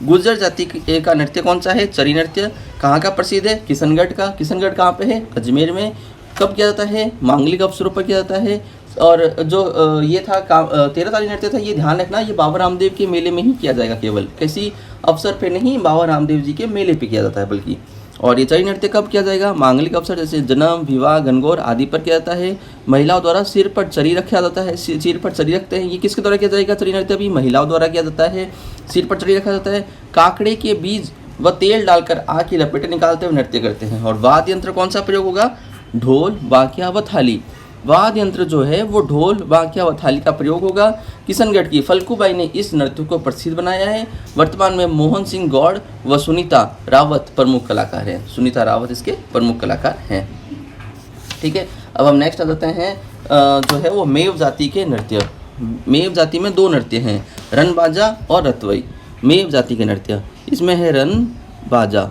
गुर्जर जाति का नृत्य कौन सा है? चरी नृत्य। कहाँ का प्रसिद्ध है? किशनगढ़ का। किशनगढ़ कहाँ पे है? अजमेर में। कब किया जाता है? मांगलिक अवसरों पर किया जाता है। और जो ये था 13 ताली नृत्य था, ये ध्यान रखना ये बाबा रामदेव के मेले में ही किया जाएगा, केवल किसी अवसर पे नहीं, बाबा रामदेव जी के मेले पे किया जाता है बल्कि। और ये चरी नृत्य कब किया जाएगा? मांगलिक अवसर जैसे जन्म, विवाह, गणगौर आदि पर किया जाता है। महिलाओं द्वारा सिर पर चरी रखा जाता है, सिर पर चरी रखते हैं। ये किसके द्वारा किया जाएगा? चरी नृत्य भी महिलाओं द्वारा किया जाता है, सिर पर चरी रखा जाता है। काकड़े के बीज व तेल डालकर आग की लपेटें निकालते हुए नृत्य करते हैं। और वाद्य यंत्र कौन सा प्रयोग होगा? ढोल, बाकिया व थाली। वाद्य यंत्र जो है वो ढोल, बाकिया व थाली का प्रयोग होगा। किशनगढ़ की फल्गुबाई ने इस नृत्य को प्रसिद्ध बनाया है। वर्तमान में मोहन सिंह गौड़ व सुनीता रावत प्रमुख कलाकार हैं। सुनीता रावत इसके प्रमुख कलाकार हैं। ठीक है, अब हम नेक्स्ट आ जाते हैं जो है वो मेव जाति के नृत्य। मेव जाति में 2 नृत्य हैं, रन बाजा और रतवई। मेव जाति के नृत्य, इसमें है रन बाजा।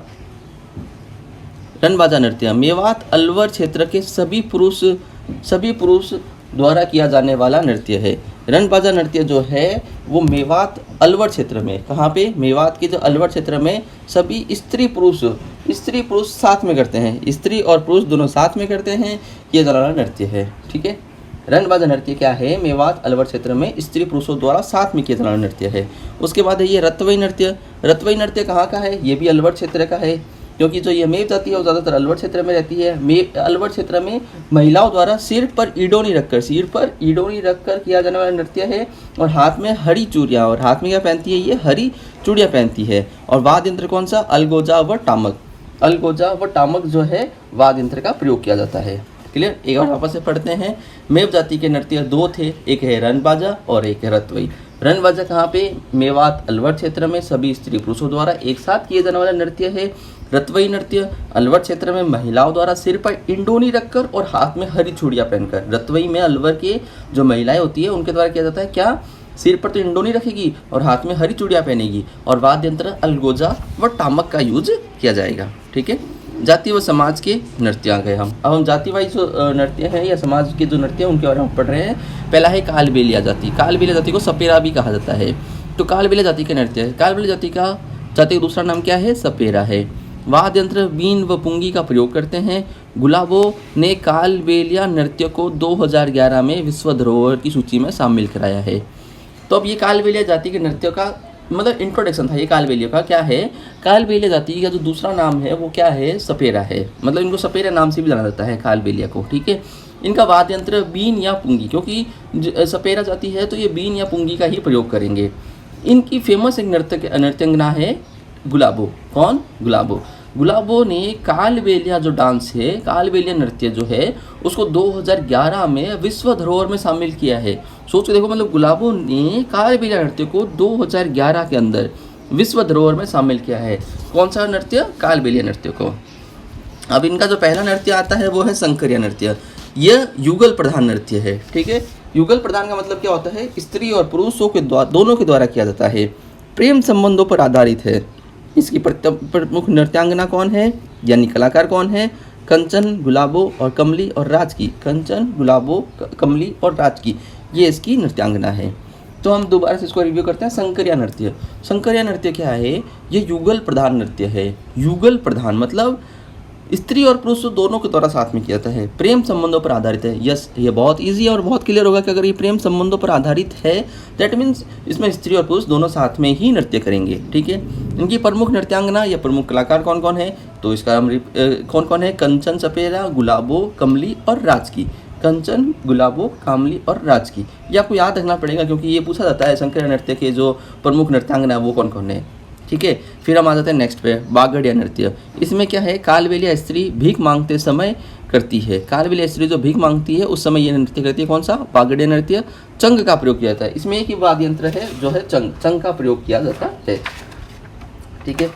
रन बाजा नृत्य मेवात अलवर क्षेत्र के सभी पुरुष द्वारा किया जाने वाला नृत्य है। रन बाजा नृत्य जो है वो मेवात अलवर क्षेत्र में, कहाँ पे? मेवात के जो अलवर क्षेत्र में सभी स्त्री पुरुष साथ में करते हैं। स्त्री और पुरुष दोनों साथ में करते हैं, किया जाने वाला नृत्य है। ठीक है, रन बाजा नृत्य क्या है? मेवात अलवर क्षेत्र में स्त्री पुरुषों द्वारा साथ में किया जाने वाला नृत्य है। उसके बाद है ये रतवई नृत्य। रतवई नृत्य कहाँ का है? ये भी अलवर क्षेत्र का है, क्योंकि जो ये मेव जाति है वो ज़्यादातर अलवर क्षेत्र में रहती है। अलवर क्षेत्र में महिलाओं द्वारा सिर पर ईडोनी रखकर किया जाने वाला नृत्य है। और हाथ में हरी चूड़ियाँ, और हाथ में क्या पहनती है? ये हरी चूड़ियाँ पहनती है। और वाद्य यंत्र कौन सा? अलगोजा व टामक। अलगोजा व टामक जो है वाद्य यंत्र का प्रयोग किया जाता है। क्लियर? एक बार वापस से पढ़ते हैं। मेव जाति के नृत्य 2 थे, एक है रन बाजा और एक है रतवई। रन बाजा कहाँ पे? मेवात अलवर क्षेत्र में सभी स्त्री पुरुषों द्वारा एक साथ किए जाने वाला नृत्य है। रतवई नृत्य अलवर क्षेत्र में महिलाओं द्वारा सिर पर इंडोनी रखकर और हाथ में हरी चूड़ियाँ पहनकर। रतवई में अलवर के जो महिलाएं होती है उनके द्वारा किया जाता है क्या? सिर पर तो इंडोनी रखेगी और हाथ में हरी चूड़ियाँ पहनेगी। और वाद्य यंत्र अलगोजा व टामक का यूज किया जाएगा। ठीक है, जाति व समाज के नृत्य आ गए हम। अब हम जाति वाइज जो नृत्य हैं या समाज के जो नृत्य हैं उनके बारे में पढ़ रहे हैं। पहला है कालबेलिया जाति। कालबेलिया जाति को सपेरा भी कहा जाता है। तो कालबेलिया जाति के नृत्य है। कालबेलिया जाति का दूसरा नाम क्या है? सपेरा है। वाद्य यंत्र बीन व पुंगी का प्रयोग करते हैं। गुलाबो ने कालबेलिया नृत्य को 2011 में विश्व धरोहर की सूची में शामिल कराया है। तो अब ये कालबेलिया जाति के नृत्य का मतलब इंट्रोडक्शन था। ये कालबेलिया का क्या है? कालबेलिया जाति का जो दूसरा नाम है वो क्या है? सपेरा है। मतलब इनको सपेरा नाम से भी जाना जाता है कालबेलिया को। ठीक है, इनका वाद्य यंत्र बीन या पुंगी, क्योंकि सपेरा जाति है तो ये बीन या पुंगी का ही प्रयोग करेंगे। इनकी फेमस एक नृत्यंगना है गुलाबो। कौन? गुलाबो। गुलाबों ने कालबेलिया जो डांस है, कालबेलिया नृत्य जो है उसको 2011 में विश्व धरोहर में शामिल किया है। सोच के देखो, मतलब गुलाबों ने कालबेलिया नृत्य को 2011 के अंदर विश्व धरोहर में शामिल किया है। कौन सा नृत्य? कालबेलिया नृत्य को। अब इनका जो पहला नृत्य आता है वो है शंकरिया नृत्य। यह युगल प्रधान नृत्य है। ठीक है, युगल प्रधान का मतलब क्या होता है? स्त्री और पुरुषों के द्वारा, दोनों के द्वारा किया जाता है, प्रेम संबंधों पर आधारित है। इसकी प्रमुख नृत्यांगना कौन है, यानी कलाकार कौन है? कंचन, गुलाबो और कमली और राज की। कंचन, गुलाबो, कमली और राज की, ये इसकी नृत्यांगना है। तो हम दोबारा से इसको रिव्यू करते हैं। शंकरिया नृत्य। शंकरिया नृत्य क्या है? ये युगल प्रधान नृत्य है। युगल प्रधान मतलब स्त्री और पुरुष दोनों के द्वारा साथ में किया जाता है, प्रेम संबंधों पर आधारित है। यस, ये बहुत इजी है और बहुत क्लियर होगा कि अगर ये प्रेम संबंधों पर आधारित है दैट मीन्स इसमें स्त्री और पुरुष दोनों साथ में ही नृत्य करेंगे। ठीक है, इनकी प्रमुख नृत्यांगना या प्रमुख कलाकार कौन कौन है? तो इसका हम कौन कौन है? कंचन, सपेरा, गुलाबो, कमली और राज की। कंचन, गुलाबो, कामली और राज की, ये आपको याद रखना पड़ेगा क्योंकि ये पूछा जाता है शंकरिया नृत्य के जो प्रमुख नृत्यांगना है वो कौन कौन है। ठीक है, फिर हम आ जाते हैं नेक्स्ट पे, बागड़िया नृत्य। इसमें क्या है? कालबेलिया स्त्री भीख मांगते समय करती है। कालबेलिया स्त्री जो भीख मांगती है उस समय ये नृत्य करती है। कौन सा? बागड़िया नृत्य। चंग का प्रयोग किया जाता है। इसमें एक ही वाद्य यंत्र है जो है चंग, चंग का प्रयोग किया जाता है। ठीक है,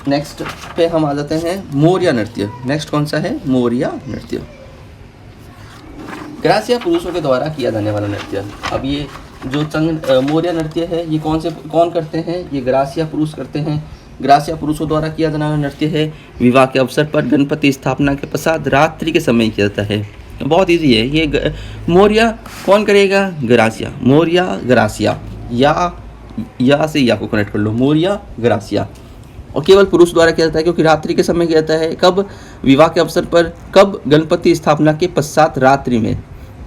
नेक्स्ट पे हम आ जाते हैं मोरिया नृत्य। नेक्स्ट कौन सा है? मोरिया नृत्य। ग्रासिया पुरुषों के द्वारा किया जाने वाला नृत्य। अब ये जो मोरिया नृत्य है ये कौन करते हैं? ये ग्रासिया पुरुष करते हैं। ग्रासिया पुरुषों द्वारा किया जाने वाला नृत्य है। विवाह के अवसर पर गणपति स्थापना के पश्चात रात्रि के समय किया जाता है। बहुत इजी है ये। मोरिया कौन करेगा? ग्रासिया। मोरिया, ग्रासिया, या से या को कनेक्ट कर लो, मोरिया, ग्रासिया। और केवल पुरुष द्वारा किया जाता है क्योंकि रात्रि के समय किया जाता है। कब? विवाह के अवसर पर। कब? गणपति स्थापना के पश्चात रात्रि में।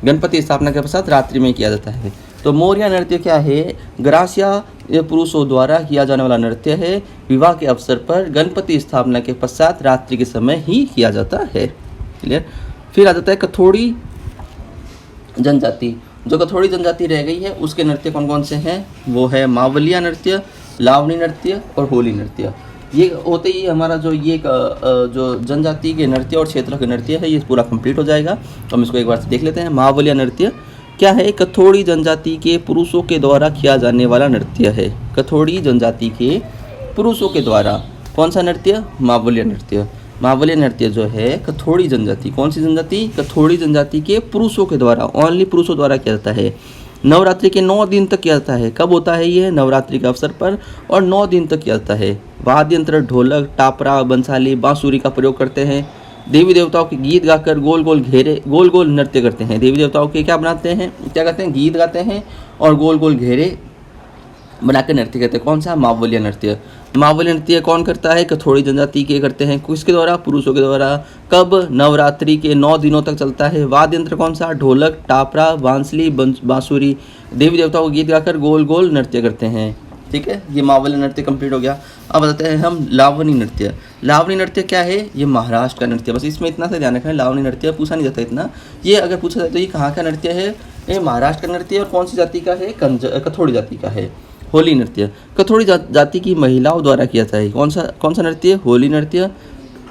गणपति स्थापना के पश्चात रात्रि में किया जाता है। तो मोरिया नृत्य क्या है? ग्रासिया पुरुषों द्वारा किया जाने वाला नृत्य है। विवाह के अवसर पर गणपति स्थापना के पश्चात रात्रि के समय ही किया जाता है। क्लियर? फिर आ जाता है कथोड़ी जनजाति। जो कथोड़ी जनजाति रह गई है उसके नृत्य कौन कौन से हैं? वो है मावलिया नृत्य, लावणी नृत्य और होली नृत्य। ये होते ही हमारा जो ये जो जनजाति के नृत्य और क्षेत्र के नृत्य है ये पूरा कंप्लीट हो जाएगा। तो हम इसको एक बार से देख लेते हैं। मावलिया नृत्य क्या है? कथोड़ी जनजाति के पुरुषों के द्वारा किया जाने वाला नृत्य है। कथोड़ी जनजाति के पुरुषों के द्वारा कौन सा नृत्य? मावलिया नृत्य। मावलिया नृत्य जो है कथोड़ी जनजाति, कौन सी जनजाति? कथोड़ी जनजाति के पुरुषों के द्वारा, ओनली पुरुषों द्वारा किया जाता है। नवरात्रि के 9 दिन तक किया जाता है। कब होता है ये? नवरात्रि के अवसर पर, और 9 दिन तक किया जाता है। वाद्य यंत्र ढोलक, टापरा, बंसाली, बांसुरी का प्रयोग करते हैं। देवी देवताओं के गीत गाकर गोल गोल नृत्य करते हैं। देवी देवताओं के क्या बनाते हैं, क्या करते हैं? गीत गाते हैं और गोल गोल घेरे बनाकर नृत्य करते हैं। कौन सा? मावलिया नृत्य। मावलिया नृत्य कौन करता है? कथोड़ी जनजाति के करते हैं। किसके द्वारा? पुरुषों के द्वारा। कब? नवरात्रि के 9 दिनों तक चलता है। वाद्य यंत्र कौन सा? ढोलक, टापरा, बांसुरी, बांसुरी। देवी देवताओं को गीत गाकर गोल गोल नृत्य करते हैं। ठीक है, ये मावलिया नृत्य कंप्लीट हो गया। अब बताते हैं हम लावणी नृत्य। लावणी नृत्य क्या है? ये महाराष्ट्र का नृत्य। बस इसमें इतना सा ध्यान रखना है, लावणी नृत्य पूछा नहीं जाता इतना। ये अगर पूछा जाए तो ये कहाँ का नृत्य है? ये महाराष्ट्र का नृत्य है। और कौन सी जाति का है? कथोड़ी जाति का है। होली नृत्य कथोड़ी जाति की महिलाओं द्वारा किया जाता है। कौन सा नृत्य? होली नृत्य।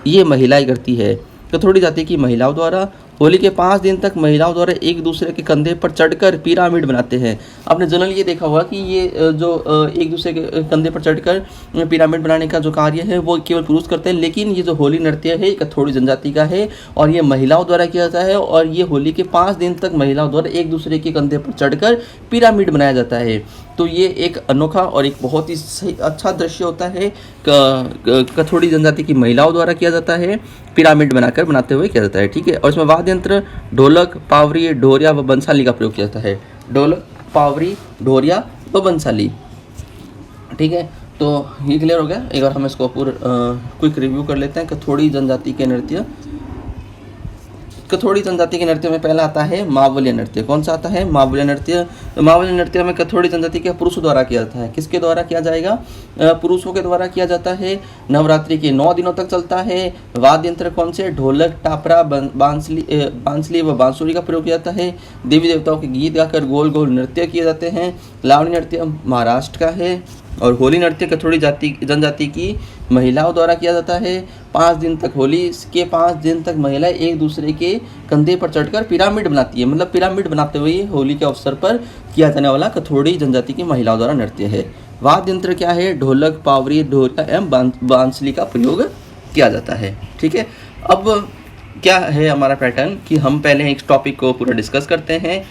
ये महिलाएं करती है। कथोड़ी जाति की महिलाओं द्वारा होली के 5 दिन तक महिलाओं द्वारा एक दूसरे के कंधे पर चढ़कर पिरामिड बनाते हैं। आपने जनरली ये देखा होगा कि ये जो एक दूसरे के कंधे पर चढ़कर पिरामिड बनाने का जो कार्य है वो केवल पुरुष करते हैं, लेकिन ये जो होली नृत्य है कथोड़ी जनजाति का है और ये महिलाओं द्वारा किया जाता है। और ये होली के 5 दिन तक महिलाओं द्वारा एक दूसरे के कंधे पर चढ़कर पिरामिड बनाया जाता है। तो ये एक अनोखा और एक बहुत ही सही अच्छा दृश्य होता है। कथोड़ी जनजाति की महिलाओं द्वारा किया जाता है, पिरामिड बनाते हुए किया जाता है। ठीक है, और इसमें वाद्य यंत्र ढोलक, पावरी, ढोरिया व बंसाली का प्रयोग किया जाता है। ढोलक, पावरी, ढोरिया व बंसाली। ठीक है, तो ये क्लियर हो गया। एक बार हम इसको पूरा क्विक रिव्यू कर लेते हैं। कथोड़ी जनजाति के नृत्य। कथोड़ी जनजाति के नृत्य में पहला आता है मावलिया नृत्य। कौन सा आता है? मावलिया नृत्य। मावलिया नृत्य में कथोड़ी जनजाति के पुरुषों द्वारा किया जाता है। किसके द्वारा किया जाएगा? पुरुषों के द्वारा किया जाता है। नवरात्रि के 9 दिनों तक चलता है। वाद्य यंत्र कौन से? ढोलक, टापरा, बांसली व बांसुरी का प्रयोग किया जाता है। देवी देवताओं के गीत गाकर गोल गोल नृत्य किए जाते हैं। लावणी नृत्य महाराष्ट्र का है। और होली नृत्य कथोड़ी जनजाति की महिलाओं द्वारा किया जाता है। 5 दिन तक, होली के 5 दिन तक महिलाएं एक दूसरे के कंधे पर चढ़कर पिरामिड बनाती है, मतलब पिरामिड बनाते हुए होली के अवसर पर किया जाने वाला कथोड़ी जनजाति की महिलाओं द्वारा नृत्य है। वाद्य यंत्र क्या है? ढोलक, पावरी, ढोलक एवं बांसुरी का प्रयोग किया जाता है। ठीक है, अब क्या है हमारा पैटर्न कि हम पहले एक टॉपिक को पूरा डिस्कस करते हैं,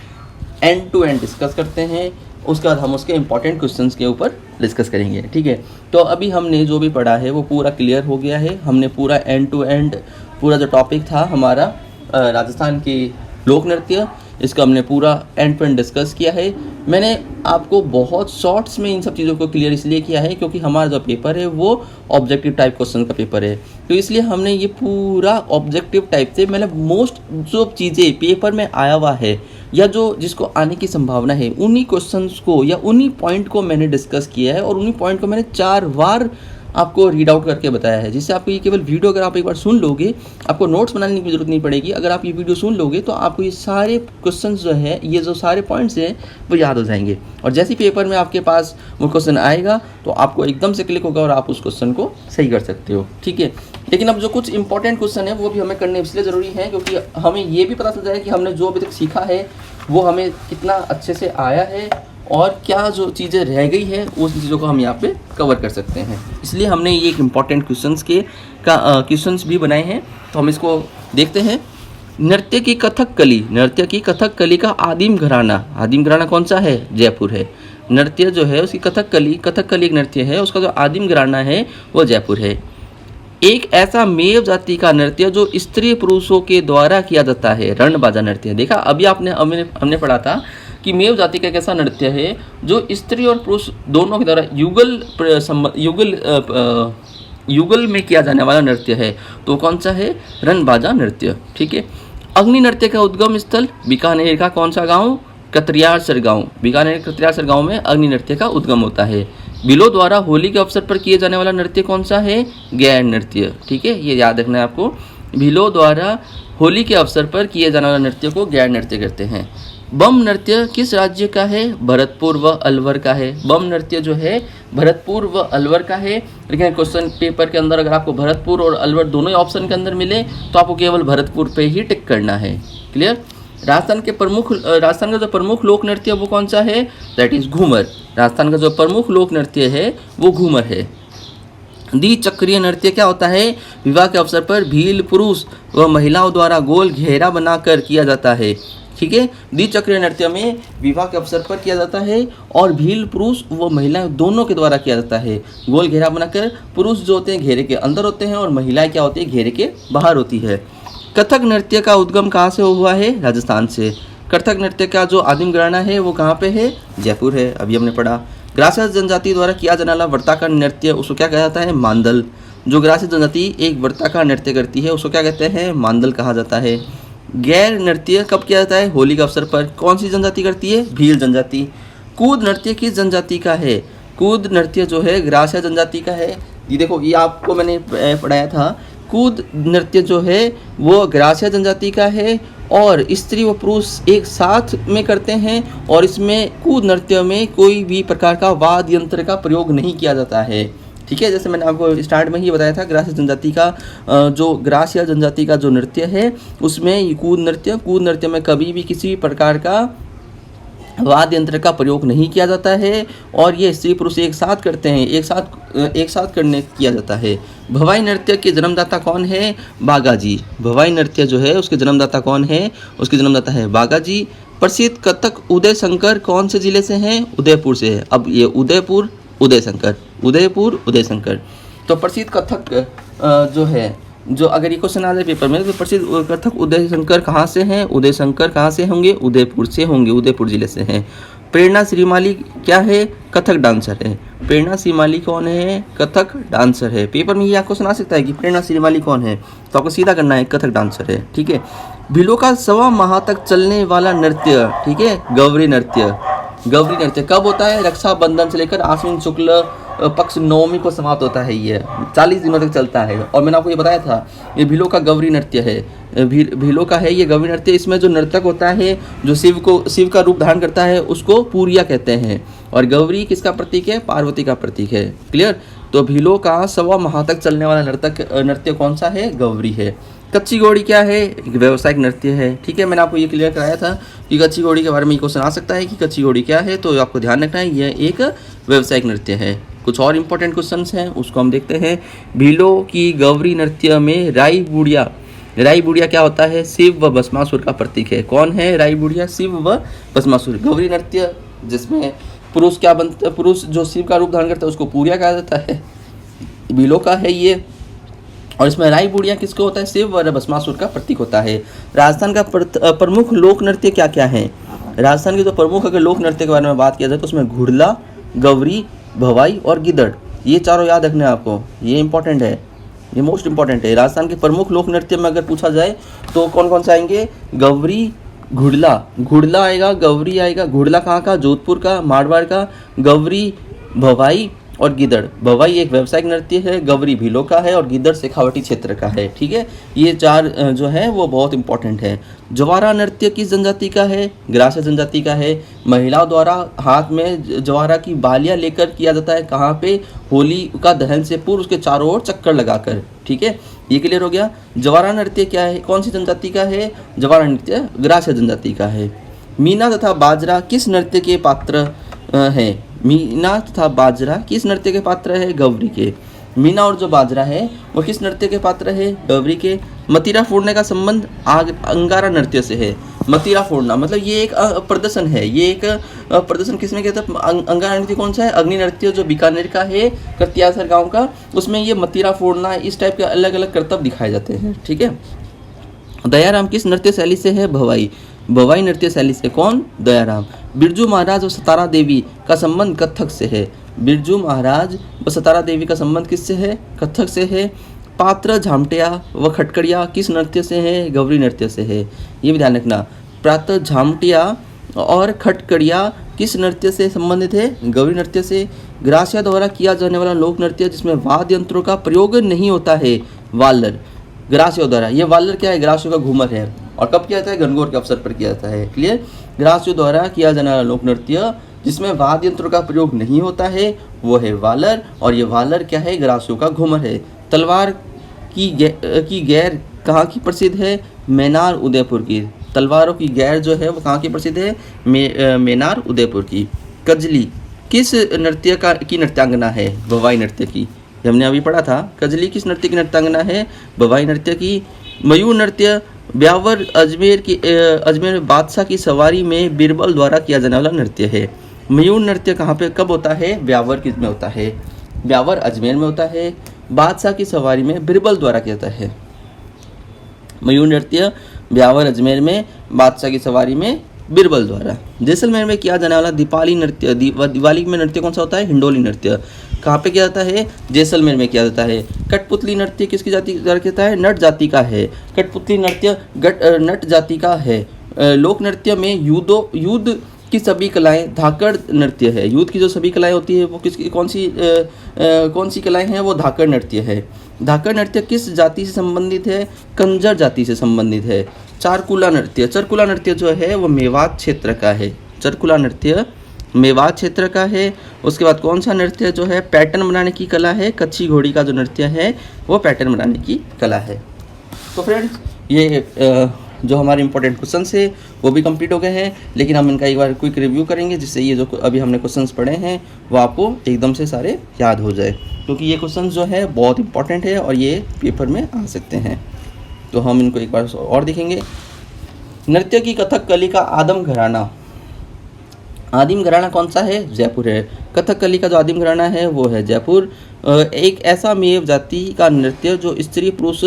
एंड टू एंड डिस्कस करते हैं, उसके बाद हम उसके इंपॉर्टेंट क्वेश्चंस के ऊपर डिस्कस करेंगे। ठीक है, तो अभी हमने जो भी पढ़ा है वो पूरा क्लियर हो गया है। हमने पूरा एंड टू एंड पूरा जो टॉपिक था हमारा राजस्थान की लोक नृत्य, इसका हमने पूरा एंड टू एंड डिस्कस किया है। मैंने आपको बहुत शॉर्ट्स में इन सब चीज़ों को क्लियर इसलिए किया है क्योंकि हमारा जो पेपर है वो ऑब्जेक्टिव टाइप क्वेश्चन का पेपर है, तो इसलिए हमने ये पूरा ऑब्जेक्टिव टाइप से, मतलब मोस्ट जो चीज़ें पेपर में आया हुआ है या जो जिसको आने की संभावना है उन्हीं क्वेश्चंस को या उन्हीं पॉइंट को मैंने डिस्कस किया है और उन्हीं पॉइंट को मैंने 4 बार आपको रीड आउट करके बताया है, जिससे आपको ये केवल वीडियो अगर आप एक बार सुन लोगे, आपको नोट्स बनाने की जरूरत नहीं पड़ेगी। अगर आप ये वीडियो सुन लोगे तो आपको ये सारे क्वेश्चंस जो है, ये जो सारे पॉइंट्स हैं वो याद हो जाएंगे, और जैसे ही पेपर में आपके पास वो क्वेश्चन आएगा तो आपको एकदम से क्लिक होगा और आप उस क्वेश्चन को सही कर सकते हो। ठीक है, लेकिन अब जो कुछ इंपॉर्टेंट क्वेश्चन है वो भी हमें करने इसलिए ज़रूरी है क्योंकि हमें ये भी पता चल जाए कि हमने जो अभी तक सीखा है वो हमें कितना अच्छे से आया है और क्या जो चीज़ें रह गई है उस चीज़ों को हम यहाँ पे कवर कर सकते हैं। इसलिए हमने ये एक इम्पॉर्टेंट क्वेश्चंस भी बनाए हैं, तो हम इसको देखते हैं। नृत्य की कथकली का आदिम घराना कौन सा है? जयपुर है। नृत्य जो है उसकी कथकली एक नृत्य है, उसका जो आदिम घराना है वो जयपुर है। एक ऐसा मेव जाति का नृत्य जो स्त्री पुरुषों के द्वारा किया जाता है, रणबाजा नृत्य। देखा अभी हमने पढ़ा था कि मेव जाति का एक ऐसा नृत्य है जो स्त्री और पुरुष दोनों के द्वारा युगल में किया जाने वाला नृत्य है, तो कौन सा है? रणबाजा नृत्य। ठीक है, अग्नि नृत्य का उद्गम स्थल बीकानेर का कौन सा गांव? कतरियासर गांव। बीकानेर कतरियासर गांव में अग्नि नृत्य का उद्गम होता है। भीलों द्वारा होली के अवसर पर किए जाने वाला नृत्य कौन सा है? गैर नृत्य। ठीक है, ये याद रखना है आपको। भीलों द्वारा होली के अवसर पर किए जाने वाला नृत्य को गैर नृत्य कहते हैं। बम नृत्य किस राज्य का है? भरतपुर व अलवर का है। बम नृत्य जो है भरतपुर व अलवर का है, लेकिन क्वेश्चन पेपर के अंदर अगर आपको भरतपुर और अलवर दोनों ही ऑप्शन के अंदर मिले तो आपको केवल भरतपुर पे ही टिक करना है। क्लियर? राजस्थान का जो प्रमुख लोक नृत्य वो कौन सा है? That is Ghoomar. राजस्थान का जो प्रमुख लोक नृत्य है वो घूमर है। द्विचक्रीय नृत्य क्या होता है? विवाह के अवसर पर भील पुरुष व महिलाओं द्वारा गोल घेरा बनाकर किया जाता है। ठीक है, द्विचक्रीय नृत्य में विवाह के अवसर पर किया जाता है और भील पुरुष व महिलाएं दोनों के द्वारा किया जाता है। गोल घेरा बनाकर पुरुष जो होते हैं घेरे के अंदर होते हैं और महिलाएं क्या होती है? घेरे के बाहर होती है। कथक नृत्य का उद्गम कहाँ से हुआ है? राजस्थान से। कथक नृत्य का जो आदिम घराना है वो कहाँ पे है? जयपुर है, अभी हमने पढ़ा। ग्रासीय जनजाति द्वारा किया जाने वाला वर्ताकार नृत्य उसको क्या कहा जाता है? मांदल। जो ग्रासीय जनजाति एक वर्ताकार नृत्य करती है उसको क्या कहते हैं? मांदल कहा जाता है। गैर नृत्य कब किया जाता है? होली के अवसर पर। कौन सी जनजाति करती है? भील जनजाति। कूद नृत्य किस जनजाति का है? कूद नृत्य जो है ग्रासीय जनजाति का है। ये देखो, ये आपको मैंने पढ़ाया था। कूद नृत्य जो है वो ग्रासीय जनजाति का है और स्त्री व पुरुष एक साथ में करते हैं, और इसमें कूद नृत्य में कोई भी प्रकार का वाद्य यंत्र का प्रयोग नहीं किया जाता है। ठीक है, जैसे मैंने आपको स्टार्ट में ही बताया था, ग्रासीय जनजाति का जो नृत्य है उसमें कूद नृत्य में कभी भी किसी भी प्रकार का वाद्य यंत्र का प्रयोग नहीं किया जाता है, और ये स्त्री पुरुष एक साथ करते हैं, एक साथ करने किया जाता है। भवाई नृत्य के जन्मदाता कौन है? बागाजी। भवाई नृत्य जो है उसके जन्मदाता कौन है? उसके जन्मदाता है बागाजी। प्रसिद्ध कथक उदय शंकर कौन से जिले से हैं? उदयपुर से है। अब ये उदयपुर उदय शंकर। तो प्रसिद्ध कथक जो है, जो अगर ये क्वेश्चन आ जाए पेपर में, तो प्रसिद्ध कथक उदय शंकर कहाँ से हैं? उदय शंकर कहाँ से होंगे? उदयपुर से होंगे, उदयपुर जिले से हैं। प्रेरणा श्रीमाली क्या है? कथक डांसर है। प्रेरणा श्रीमाली कौन है? कथक डांसर है। पेपर में ये क्वेश्चन आ सकता है कि प्रेरणा श्रीमाली कौन है, तो आपको सीधा करना है कथक डांसर है। ठीक है, भीलों का 1.25 माह तक चलने वाला नृत्य, ठीक है, गौरी नृत्य कब होता है? रक्षाबंधन से लेकर आश्विन शुक्ल पक्ष नवमी को समाप्त होता है। ये 40 दिनों तक चलता है, और मैंने आपको ये बताया था ये भीलों का गौरी नृत्य है। भीलों का है ये गौरी नृत्य। इसमें जो नर्तक होता है जो शिव का रूप धारण करता है उसको पूरिया कहते हैं, और गौरी किसका प्रतीक है? पार्वती का प्रतीक है। क्लियर? तो भीलों का 1.25 माह तक चलने वाला नृत्य कौन सा है? गौरी है। कच्ची घोड़ी क्या है? एक व्यावसायिक नृत्य है। ठीक है, मैंने आपको ये क्लियर कराया था कि कच्ची घोड़ी के बारे में क्वेश्चन आ सकता है कि कच्ची घोड़ी क्या है, तो आपको ध्यान रखना है यह एक व्यावसायिक नृत्य है। कुछ और इंपॉर्टेंट क्वेश्चंस हैं, उसको हम देखते हैं। भीलों की गौरी नृत्य में राई बुढ़िया क्या होता है? शिव व भस्मासुर का प्रतीक है। कौन है राई बुढ़िया? शिव व भस्मासुर। गौरी नृत्य जिसमें पुरुष जो शिव का रूप धारण करता है उसको पूरिया कहा जाता है, भीलों का है ये। और इसमें राई बुढ़िया किसको होता है? शिव व भस्मासुर का प्रतीक होता है। राजस्थान का प्रमुख लोक नृत्य क्या क्या है? राजस्थान के जो प्रमुख अगर लोक नृत्य के बारे में बात किया जाए तो उसमें घुड़ला, गौरी, भवाई और गिद्दड़, ये चारों याद रखने हैं आपको, ये इंपॉर्टेंट है, ये मोस्ट इंपॉर्टेंट है। राजस्थान के प्रमुख लोक नृत्य में अगर पूछा जाए तो कौन कौन से आएंगे? गौरी, घुड़ला आएगा, गौरी आएगा। घुड़ला कहाँ का? जोधपुर का, मारवाड़ का। गौरी, भवाई और गिद्दड़। भवाई एक व्यावसायिक नृत्य है, गौरी भीलों का है और गिद्दड़ शेखावटी क्षेत्र का है। ठीक है, ये चार जो है वो बहुत इंपॉर्टेंट है। जवारा नृत्य किस जनजाति का है? ग्रास्य जनजाति का है। महिलाओं द्वारा हाथ में जवारा की बालियां लेकर किया जाता है। कहाँ पे? होली का दहन से पूर्व उसके चारों ओर चक्कर लगाकर। ठीक है, ये क्लियर हो गया। जवारा नृत्य क्या है? कौन सी जनजाति का है? जवारा नृत्य ग्रास्य जनजाति का है। मीना तथा बाजरा किस नृत्य के पात्र हैं? मीना तथा बाजरा किस नृत्य के पात्र है? गौरी के। मीना और जो बाजरा है वो किस नृत्य के पात्र है? गौरी के। मतीरा फोड़ने का संबंध अंगारा नृत्य से है। मतीरा फोड़ना मतलब ये एक प्रदर्शन है, ये एक प्रदर्शन किसमें कहते हैं? अंगारा नृत्य कौन सा है? अग्नि नृत्य जो बीकानेर का है, करतियासर गाँव का, उसमें ये मतीरा फोड़ना, इस टाइप के अलग अलग करतब दिखाए जाते हैं। ठीक है, दयाराम किस नृत्य शैली से है? भवाई नृत्य शैली से। कौन? दयाराम। बिरजू महाराज और सतारा देवी का संबंध कथक से है। बिरजू महाराज व सतारा देवी का संबंध किससे है? कथक से है। पात्र, झामटिया व खटकड़िया किस नृत्य से है? गौरी नृत्य से है। ये भी ध्यान रखना, पात्र, झामटिया और खटकड़िया किस नृत्य से संबंधित है? गौरी नृत्य से। ग्रासिया द्वारा किया जाने वाला लोक नृत्य जिसमें वाद्य यंत्रों का प्रयोग नहीं होता है? वालर। ग्रासियों द्वारा, ये वालर क्या है? ग्रासियों का घूमर है। और कब किया जाता है? गणगौर के अवसर पर किया जाता है। क्लियर? ग्रासियों द्वारा किया जाने वाला लोक नृत्य जिसमें वाद्य यंत्रों का प्रयोग नहीं होता है वो है वालर, और ये वालर क्या है? ग्रासियों का घूमर है। तलवार की गैर कहाँ की प्रसिद्ध है? मेनार, उदयपुर की। तलवारों की गैर जो है वो कहाँ की प्रसिद्ध है? मेनार, उदयपुर की। कजली किस नृत्य की नृत्यांगना है? भवाई नृत्य की। हमने अभी पढ़ा था, कजली किस नृत्य की नृत्यांगना है? भवाई नृत्य की। मयूर नृत्य ब्यावर अजमेर बादशाह की सवारी में बीरबल द्वारा किया जाने वाला नृत्य है। मयूर नृत्य कहाँ पे कब होता है? ब्यावर किस में होता है? ब्यावर अजमेर में होता है। बादशाह की सवारी में बीरबल द्वारा किया जाता है। मयूर नृत्य ब्यावर अजमेर में, बादशाह की सवारी में बीरबल द्वारा। जैसलमेर में किया जाने वाला दीपावली नृत्य, दिवाली में नृत्य कौन सा होता है? हिंडोली नृत्य। कहाँ पे किया जाता है? जैसलमेर में किया जाता है। कठपुतली नृत्य किसकी जाति का कहता है? नट जाति का है। कठपुतली नृत्य नट जाति का है। लोक नृत्य में युद्ध की सभी कलाएं धाकड़ नृत्य है। युद्ध की जो सभी कलाएं होती है वो किसकी कौन सी कलाएं हैं? वो धाकड़ नृत्य है। धाकड़ नृत्य किस जाति से संबंधित है? कंजर जाति से संबंधित है। चारकुला नृत्य जो है वो मेवात क्षेत्र का है। चारकुला नृत्य मेवात क्षेत्र का है। उसके बाद कौन सा नृत्य जो है पैटर्न बनाने की कला है? कच्ची घोड़ी का जो नृत्य है वो पैटर्न बनाने की कला है। तो फ्रेंड्स, ये जो हमारे इंपॉर्टेंट क्वेश्चंस है वो भी कंप्लीट हो गए हैं, लेकिन हम इनका एक बार क्विक रिव्यू करेंगे जिससे ये जो अभी हमने क्वेश्चंस पढ़े हैं वो आपको एकदम से सारे याद हो जाए, क्योंकि ये क्वेश्चंस जो है बहुत इंपॉर्टेंट है और ये पेपर में आ सकते हैं। तो हम इनको एक बार और देखेंगे। नृत्य की कथक कली का आदिम घराना कौन सा है? जयपुर है। कथक कली का जो आदिम घराना है वो है जयपुर। एक ऐसा मेव जाति का नृत्य जो स्त्री पुरुष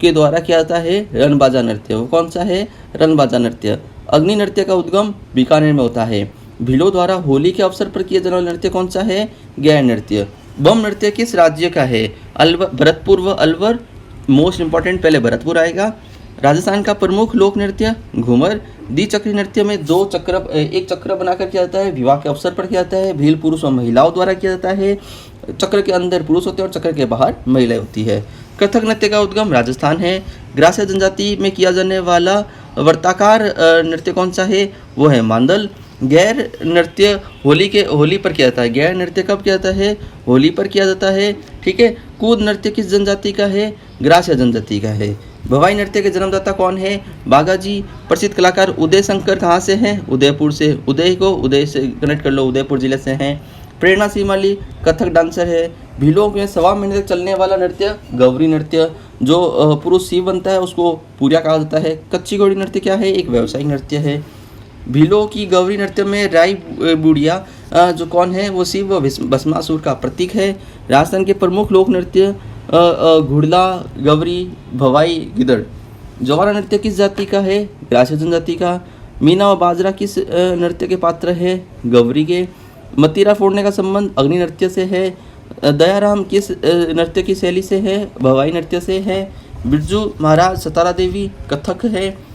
के द्वारा किया जाता है, रणबाजा नृत्य। वो कौन सा है? रणबाजा नृत्य। अग्नि नृत्य का उद्गम बीकानेर में होता है। भीलों द्वारा होली के अवसर पर किया जाने वाला नृत्य कौन सा है? गैर नृत्य। बम नृत्य किस राज्य का है? भरतपुर व अलवर। मोस्ट इंपॉर्टेंट, पहले भरतपुर आएगा। राजस्थान का प्रमुख लोक नृत्य घूमर। द्विचक्री नृत्य में एक चक्र बनाकर किया जाता है, विवाह के अवसर पर किया जाता है। भील पुरुष और महिलाओं द्वारा किया जाता है। चक्र के अंदर पुरुष होते हैं और चक्र के बाहर महिलाएं होती है। कथक नृत्य का उद्गम राजस्थान है। ग्रास्य जनजाति में किया जाने वाला वर्ताकार नृत्य कौन सा है? वो है मांदल। गैर नृत्य होली पर किया जाता है। गैर नृत्य कब किया जाता है? होली पर किया जाता है। ठीक है। कूद नृत्य किस जनजाति का है? ग्रास्य जनजाति का है। भवाई नृत्य के जन्मदाता कौन है? बागाजी। प्रसिद्ध कलाकार उदय शंकर कहाँ से हैं? उदयपुर से। उदय से कनेक्ट कर लो, उदयपुर जिले से हैं। प्रेरणा सिमाली कथक डांसर है। भीलों में 1.25 महीने तक चलने वाला नृत्य गौरी नृत्य, जो पुरुष शिव बनता है उसको पूर्या कहा जाता है। कच्ची घोड़ी नृत्य क्या है? एक व्यावसायिक नृत्य है। भीलों की गौरी नृत्य में राई बुढ़िया जो कौन है? वो शिव व भस्मासुर का प्रतीक है। राजस्थान के प्रमुख लोक नृत्य घुड़ला, गवरी, भवाई, गिदड़। जवारा नृत्य किस जाति का है? ग्रास्य जनजाति का। मीना व बाजरा किस नृत्य के पात्र है? गवरी के। मतीरा फोड़ने का संबंध अग्नि नृत्य से है। दयाराम किस नृत्य की शैली से है? भवाई नृत्य से है। बिरजू महाराज सतारा देवी कथक है।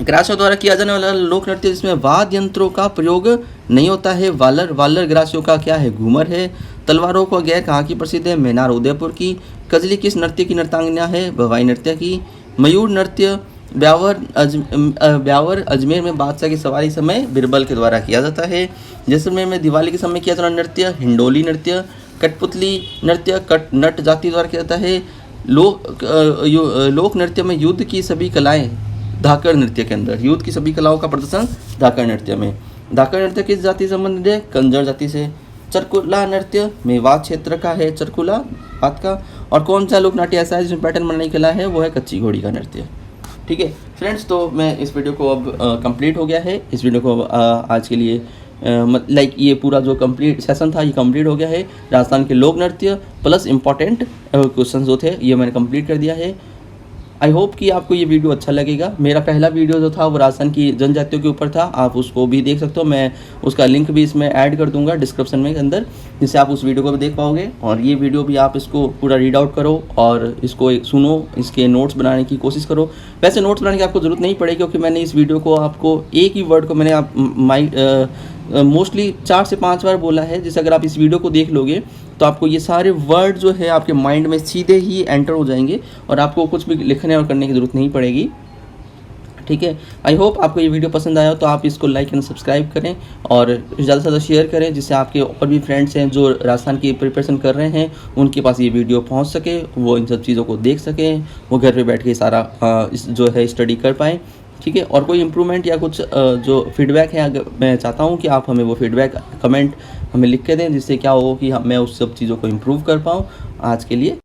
ग्रासियों द्वारा किया जाने वाला लोक नृत्य जिसमें वाद्य यंत्रों का प्रयोग नहीं होता है वालर ग्रासियों का क्या है? घूमर है। तलवारों को गैर कहाँ की प्रसिद्ध है? मैनार उदयपुर की। कजली किस नृत्य की नृत्यांगना है? भवाई नृत्य की। मयूर नृत्य ब्यावर अजमेर में बादशाह की सवारी समय बिरबल के द्वारा किया जाता है। जैसलमेर में दिवाली के समय किया जाना नृत्य हिंडोली नृत्य। कठपुतली नृत्य नट जाति द्वारा किया जाता है। लोक नृत्य में युद्ध की सभी कलाएं धाकड़ नृत्य के अंदर, युद्ध की सभी कलाओं का प्रदर्शन धाकड़ नृत्य में। धाकड़ नृत्य किस जाति से संबंधित है? कंजर जाति से। चरकुला नृत्य मेवात क्षेत्र का है, चरकुला बात का। और कौन सा लोक नाट्य ऐसा है जिसमें पैटर्न बनाने की कला है? वो है कच्ची घोड़ी का नृत्य। ठीक है फ्रेंड्स, तो मैं इस वीडियो को अब कंप्लीट हो गया है। इस वीडियो को आज के लिए ये पूरा जो कंप्लीट सेशन था ये कंप्लीट हो गया है। राजस्थान के लोक नृत्य प्लस इम्पॉर्टेंट क्वेश्चन जो थे ये मैंने कंप्लीट कर दिया है। आई होप कि आपको ये वीडियो अच्छा लगेगा। मेरा पहला वीडियो जो था वो राजस्थान की जनजातियों के ऊपर था, आप उसको भी देख सकते हो। मैं उसका लिंक भी इसमें ऐड कर दूंगा डिस्क्रिप्शन में अंदर, जिससे आप उस वीडियो को भी देख पाओगे। और ये वीडियो भी आप इसको पूरा रीड आउट करो और इसको सुनो, इसके नोट्स बनाने की कोशिश करो। वैसे नोट्स बनाने की आपको ज़रूरत नहीं पड़ेगी, क्योंकि मैंने इस वीडियो को आपको एक ही वर्ड को मैंने मोस्टली 4 से 5 बार बोला है। जैसे अगर आप इस वीडियो को देख लोगे तो आपको ये सारे वर्ड जो है आपके माइंड में सीधे ही एंटर हो जाएंगे और आपको कुछ भी लिखने और करने की ज़रूरत नहीं पड़ेगी। ठीक है, आई होप आपको ये वीडियो पसंद आया हो तो आप इसको लाइक एंड सब्सक्राइब करें और ज़्यादा से ज़्यादा शेयर करें, जिससे आपके और भी फ्रेंड्स हैं जो राजस्थान की प्रिपरेशन कर रहे हैं उनके पास ये वीडियो पहुंच सके, वो इन सब चीज़ों को देख सकें, वो घर पे बैठ के सारा जो है स्टडी कर पाएँ। ठीक है, और कोई इम्प्रूवमेंट या कुछ जो फीडबैक है, अगर मैं चाहता हूँ कि आप हमें वो फीडबैक कमेंट हमें लिख के दें, जिससे क्या हो कि मैं उस सब चीज़ों को इम्प्रूव कर पाऊँ। आज के लिए